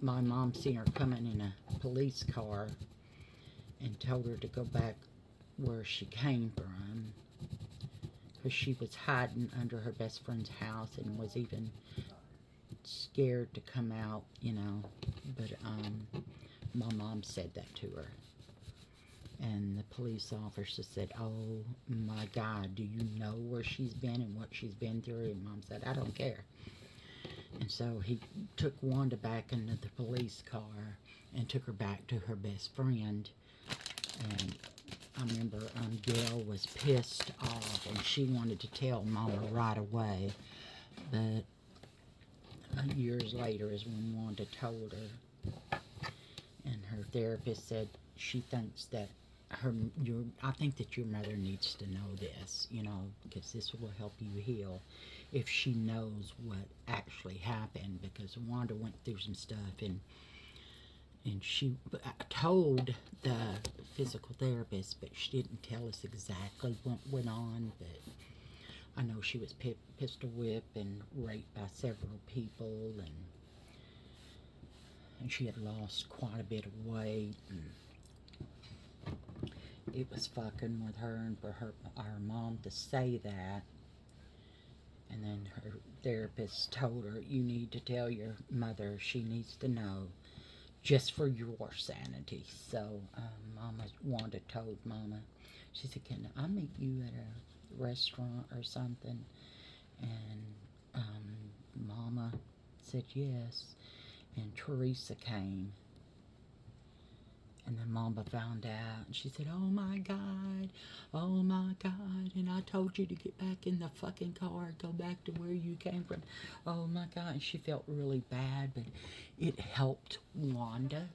my mom seen her coming in a police car and told her to go back where she came from, because she was hiding under her best friend's house and was even scared to come out, you know. But my mom said that to her. And the police officer said, "Oh my God, do you know where she's been and what she's been through?" And Mom said, "I don't care." And so he took Wanda back into the police car and took her back to her best friend. And I remember Gail was pissed off, and she wanted to tell Mama right away. But years later is when Wanda told her. And her therapist said she thinks that I think that your mother needs to know this, you know, because this will help you heal if she knows what actually happened. Because Wanda went through some stuff, and she told the physical therapist, but she didn't tell us exactly what went on. But I know she was pistol whipped and raped by several people, and she had lost quite a bit of weight. And it was fucking with her, and for our mom to say that. And then her therapist told her, "You need to tell your mother. She needs to know, just for your sanity." So Wanda told Mama, she said, "Can I meet you at a restaurant or something?" And Mama said yes. And Teresa came. And then Mama found out, and she said, "Oh my God, oh my God, and I told you to get back in the fucking car, go back to where you came from. Oh my God." And she felt really bad, but it helped Wanda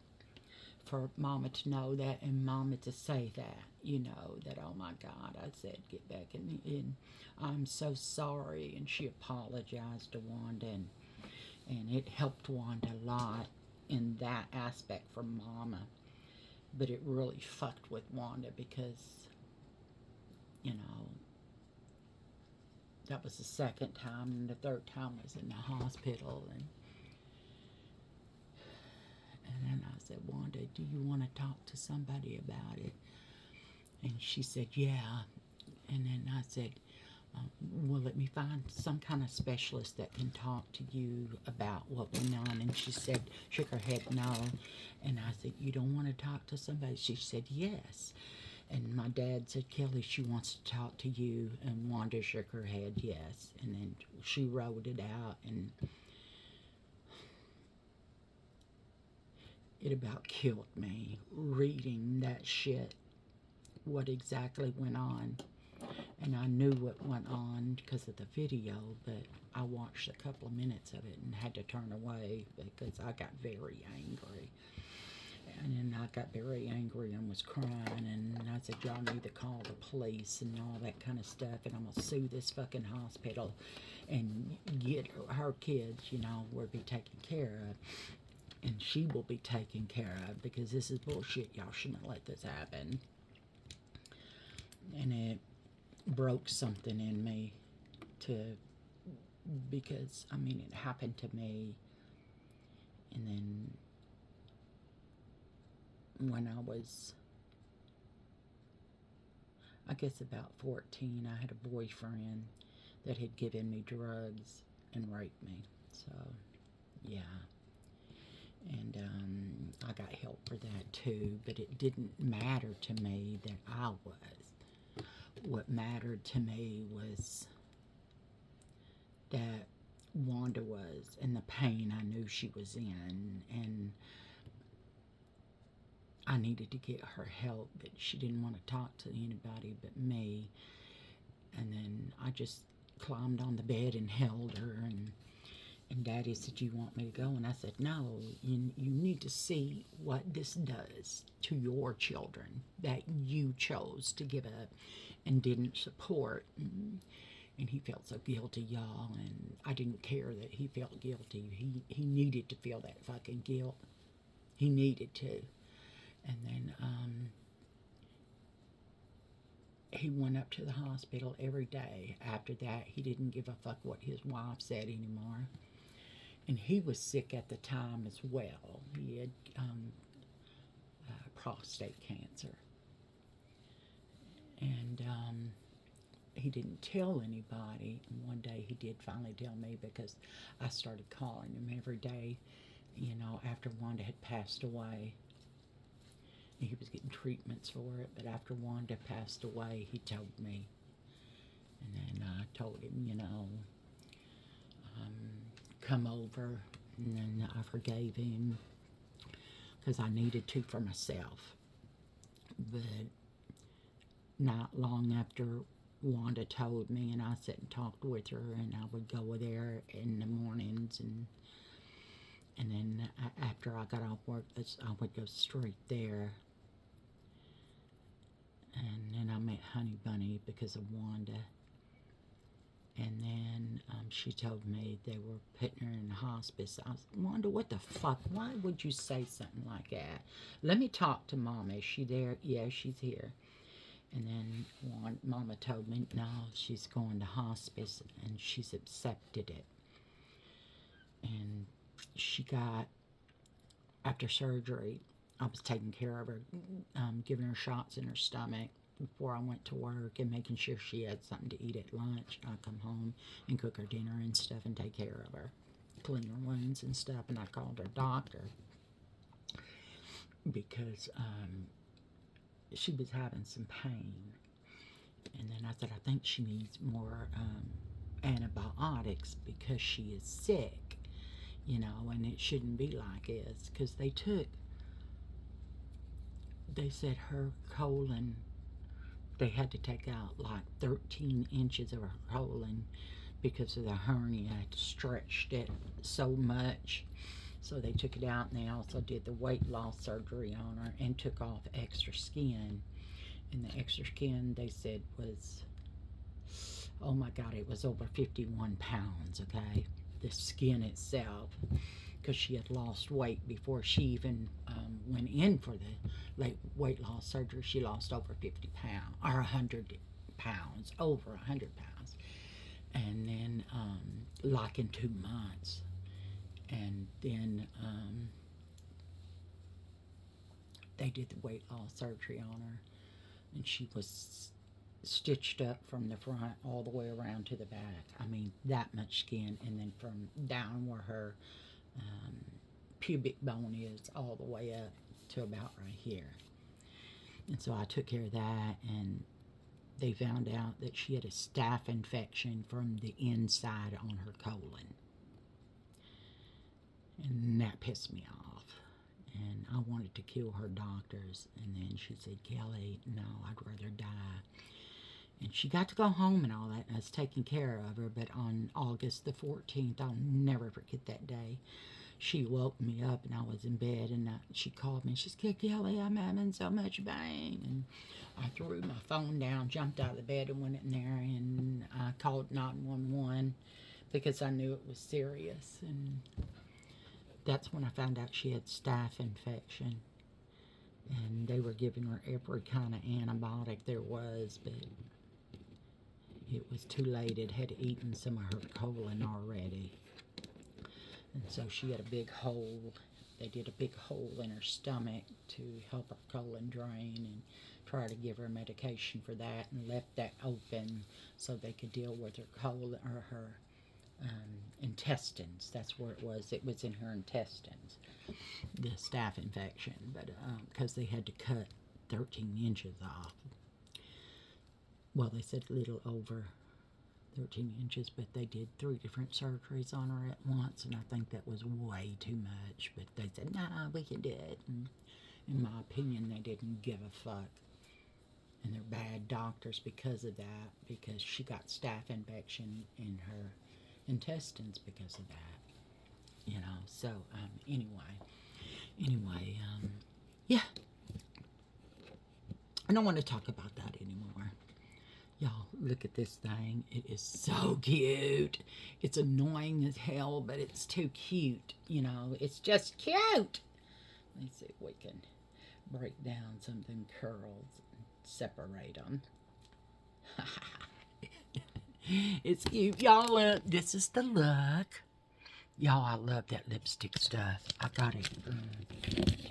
for Mama to know that and Mama to say that, you know, that, oh my God, I said, get back and I'm so sorry. And she apologized to Wanda, and it helped Wanda a lot in that aspect for Mama. But it really fucked with Wanda because, you know, that was the second time, and the third time was in the hospital. And then I said, Wanda, do you want to talk to somebody about it? And she said, yeah. And then I said, well, let me find some kind of specialist that can talk to you about what went on. And she said, shook her head no. And I said, you don't want to talk to somebody? She said, yes. And my dad said, Kelly, she wants to talk to you. And Wanda shook her head yes. And then she wrote it out, and it about killed me reading that shit, what exactly went on. And I knew what went on because of the video, but I watched a couple of minutes of it and had to turn away because I got very angry. And then I got very angry and was crying, and I said, y'all need to call the police and all that kind of stuff, and I'm going to sue this fucking hospital and get her kids, you know, will be taken care of. And she will be taken care of because this is bullshit. Y'all shouldn't let this happen. And it broke something in me because, I mean, it happened to me. And then when I was, I guess about 14, I had a boyfriend that had given me drugs and raped me. So, yeah. And I got help for that too, but it didn't matter to me that I was. What mattered to me was that Wanda was, and the pain I knew she was in, and I needed to get her help, but she didn't want to talk to anybody but me. And then I just climbed on the bed and held her, and Daddy said, you want me to go? And I said, no, you need to see what this does to your children that you chose to give up and didn't support. And he felt so guilty, y'all, and I didn't care that he felt guilty. He needed to feel that fucking guilt. He needed to. And then he went up to the hospital every day. After that, he didn't give a fuck what his wife said anymore. And he was sick at the time as well. He had prostate cancer. And he didn't tell anybody. And one day he did finally tell me because I started calling him every day, you know, after Wanda had passed away. And he was getting treatments for it, but after Wanda passed away, he told me. And then I told him, you know, come over, and then I forgave him because I needed to for myself. But not long after Wanda told me, and I sat and talked with her, and I would go there in the mornings, and then after I got off work, I would go straight there. And then I met Honey Bunny because of Wanda. And then she told me they were putting her in the hospice. I was, Wanda, what the fuck? Why would you say something like that? Let me talk to Mama. Is she there? Yeah, she's here. And then Mama told me, no, she's going to hospice, and she's accepted it. And she got, after surgery, I was taking care of her, giving her shots in her stomach before I went to work and making sure she had something to eat at lunch. I'd come home and cook her dinner and stuff and take care of her, clean her wounds and stuff. And I called her doctor because she was having some pain. And then I said, I think she needs more antibiotics because she is sick, you know, and it shouldn't be like this. Because they said her colon, they had to take out like 13 inches of her colon because of the hernia. It stretched it so much. So they took it out, and they also did the weight loss surgery on her and took off extra skin. And the extra skin, they said, was, oh my God, it was over 51 pounds, okay? The skin itself, because she had lost weight before she even went in for the weight loss surgery. She lost over 50 pounds, or 100 pounds, over 100 pounds. And then, like in 2 months. And then they did the weight loss surgery on her, and she was stitched up from the front all the way around to the back. I mean, that much skin, and then from down where her pubic bone is all the way up to about right here. And so I took care of that, and they found out that she had a staph infection from the inside on her colon. And that pissed me off. And I wanted to kill her doctors. And then she said, Kelly, no, I'd rather die. And she got to go home and all that, and I was taking care of her. But on August the 14th, I'll never forget that day, she woke me up, and I was in bed, and she called me. She said, Kelly, I'm having so much pain. And I threw my phone down, jumped out of the bed, and went in there, and I called 911 because I knew it was serious. And that's when I found out she had staph infection. And they were giving her every kind of antibiotic there was, but it was too late. It had eaten some of her colon already. And so she had a big hole. They did a big hole in her stomach to help her colon drain, and try to give her medication for that, and left that open so they could deal with her colon, or her intestines. That's where it was. It was in her intestines, the staph infection. But because they had to cut 13 inches off. Well, they said a little over 13 inches, but they did 3 different surgeries on her at once, and I think that was way too much. But they said, nah, we can do it. And in my opinion, they didn't give a fuck. And they're bad doctors because of that, because she got staph infection in her intestines because of that, you know. So anyway, yeah, I don't want to talk about that anymore. Y'all, look at this thing. It is so cute. It's annoying as hell, but it's too cute, you know. It's just cute. Let's see if we can break down something curls and separate them. It's cute, y'all. This is the look. Y'all, I love that lipstick stuff. I got it from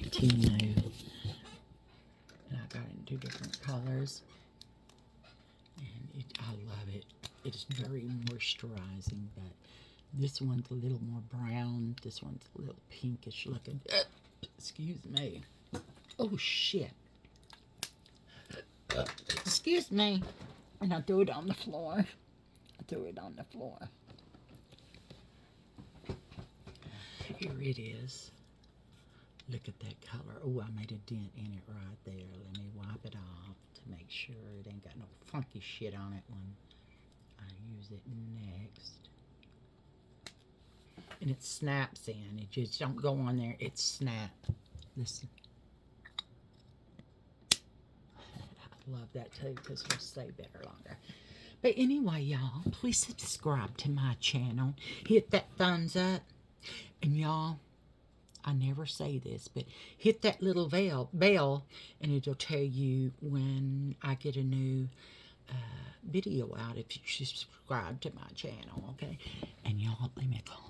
Temu. And I got it in 2 different colors. And I love it. It's very moisturizing, but this one's a little more brown. This one's a little pinkish looking. Excuse me. Oh, shit. Excuse me. And I threw it on the floor. Here it is. Look at that color. Oh, I made a dent in it right there. Let me wipe it off to make sure it ain't got no funky shit on it when I use it next. And it snaps in. It just don't go on there. It snaps. Listen. I love that too, because it'll stay better longer. But anyway, y'all, please subscribe to my channel. Hit that thumbs up. And y'all, I never say this, but hit that little bell, and it'll tell you when I get a new video out if you subscribe to my channel, okay? And y'all, leave me a comment.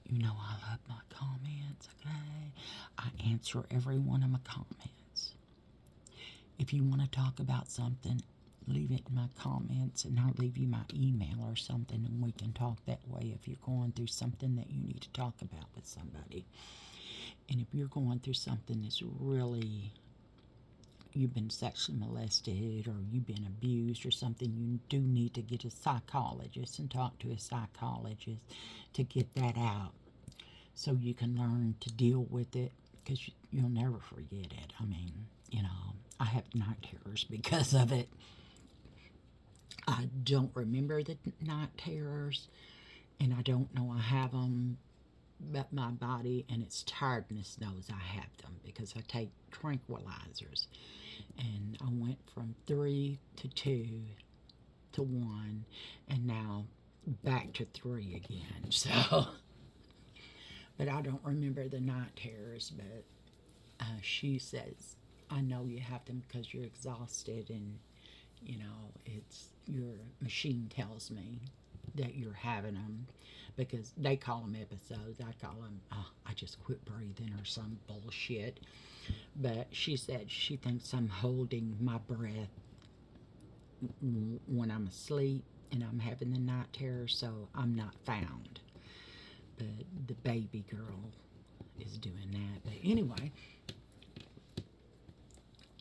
You know I love my comments, okay? I answer every one of my comments. If you want to talk about something, leave it in my comments, and I'll leave you my email or something, and we can talk that way if you're going through something that you need to talk about with somebody. And if you're going through something that's really, you've been sexually molested or you've been abused or something, you do need to get a psychologist and talk to a psychologist to get that out, so you can learn to deal with it, because you'll never forget it. I mean, you know, I have night terrors because of it. I don't remember the night terrors, and I don't know I have them but my body and its tiredness knows I have them because I take tranquilizers. And I went from 3 to 2 to 1, and now back to 3 again. So, but I don't remember the night terrors, but she says, I know you have them because you're exhausted, and it's your machine tells me that you're having them because they call them episodes. I call them, I just quit breathing or some bullshit. But she said she thinks I'm holding my breath when I'm asleep and I'm having the night terror, so I'm not found. But the baby girl is doing that. But anyway,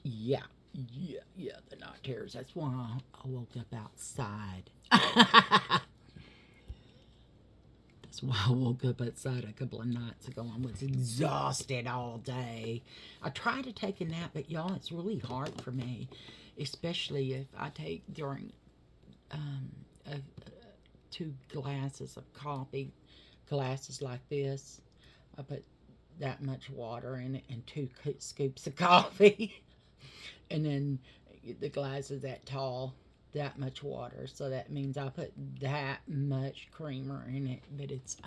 yeah, the night terrors. That's why I woke up outside. That's why I woke up outside a couple of nights ago. I was exhausted all day. I tried to take a nap, but y'all, it's really hard for me, especially if I take during uh, 2 glasses of coffee, glasses like this. I put that much water in it and 2 scoops of coffee. And then the glass is that tall, that much water. So that means I put that much creamer in it, but it's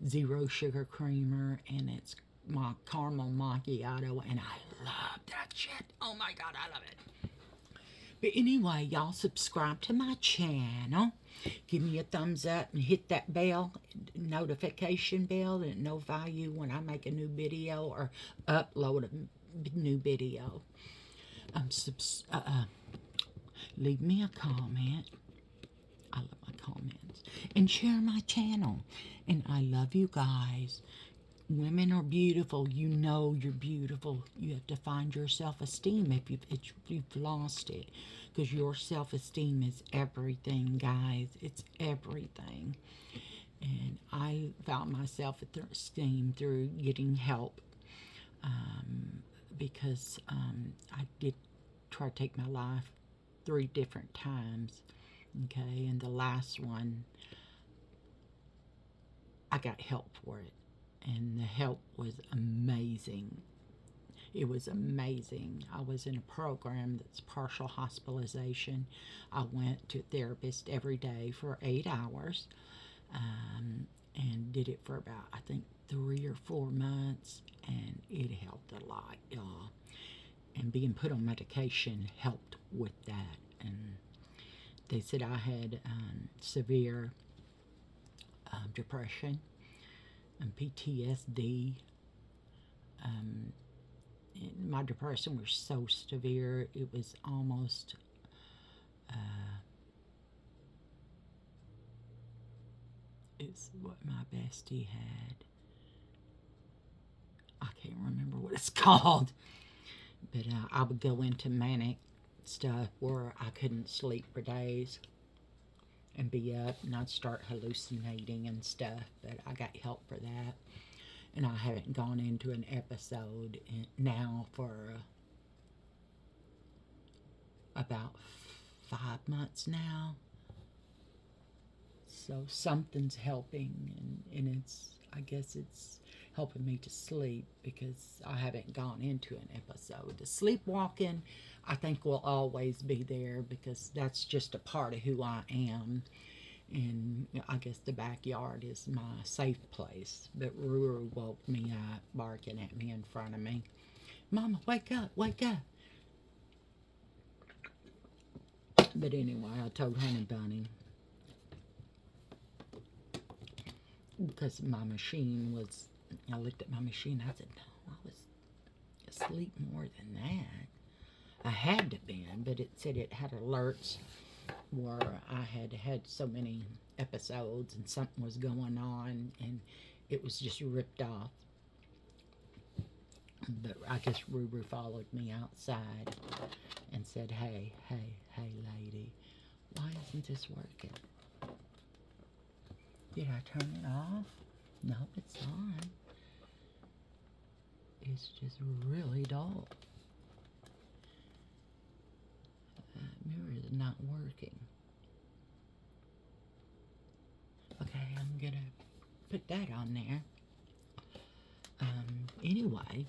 0 sugar creamer, and it's my caramel macchiato, and I love that shit. Oh my God, I love it. But anyway, y'all subscribe to my channel. Give me a thumbs up and hit that bell, notification bell, that notify you when I make a new video or upload a new video. Leave me a comment. I love my comments. And share my channel. And I love you guys. Women are beautiful. You know you're beautiful. You have to find your self-esteem if you've lost it. Because your self-esteem is everything, guys. It's everything. And I found my self-esteem through getting help. Because I did try to take my life 3 different times. Okay, and the last one, I got help for it. And the help was amazing. It was amazing. I was in a program that's partial hospitalization. I went to a therapist every day for 8 hours and did it for about, I think, 3 or 4 months, and it helped a lot, y'all. And being put on medication helped with that. And they said I had severe depression and PTSD. My depression was so severe, it was almost it's what my bestie had. I can't remember what it's called, but I would go into manic stuff where I couldn't sleep for days and be up, and I'd start hallucinating and stuff. But I got help for that, and I haven't gone into an episode now for about 5 months now. So something's helping, and it's, I guess it's helping me to sleep because I haven't gone into an episode. The sleepwalking, I think, will always be there because that's just a part of who I am. And I guess the backyard is my safe place. But Ruru woke me up, barking at me in front of me. Mama, wake up, wake up. But anyway, I told Honey Bunny, because my machine was, I looked at my machine, I said, no, I was asleep more than that. I had to been, but it said it had alerts where I had had so many episodes and something was going on, and it was just ripped off. But I guess Ruru followed me outside and said, hey lady, why isn't this working? Did I turn it off? No, it's on. It's just really dull. Mirror is not working. Okay, I'm gonna put that on there. Anyway,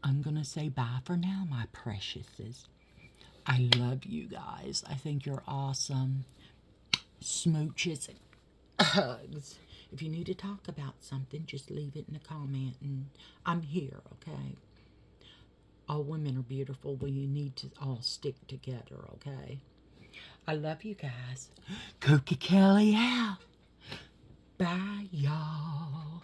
I'm going to say bye for now, my preciouses. I love you guys. I think you're awesome. Smooches and hugs. If you need to talk about something, just leave it in a comment, and I'm here, okay? All women are beautiful. We need to all stick together, okay? I love you guys. Cookie Kelly out. Bye, y'all.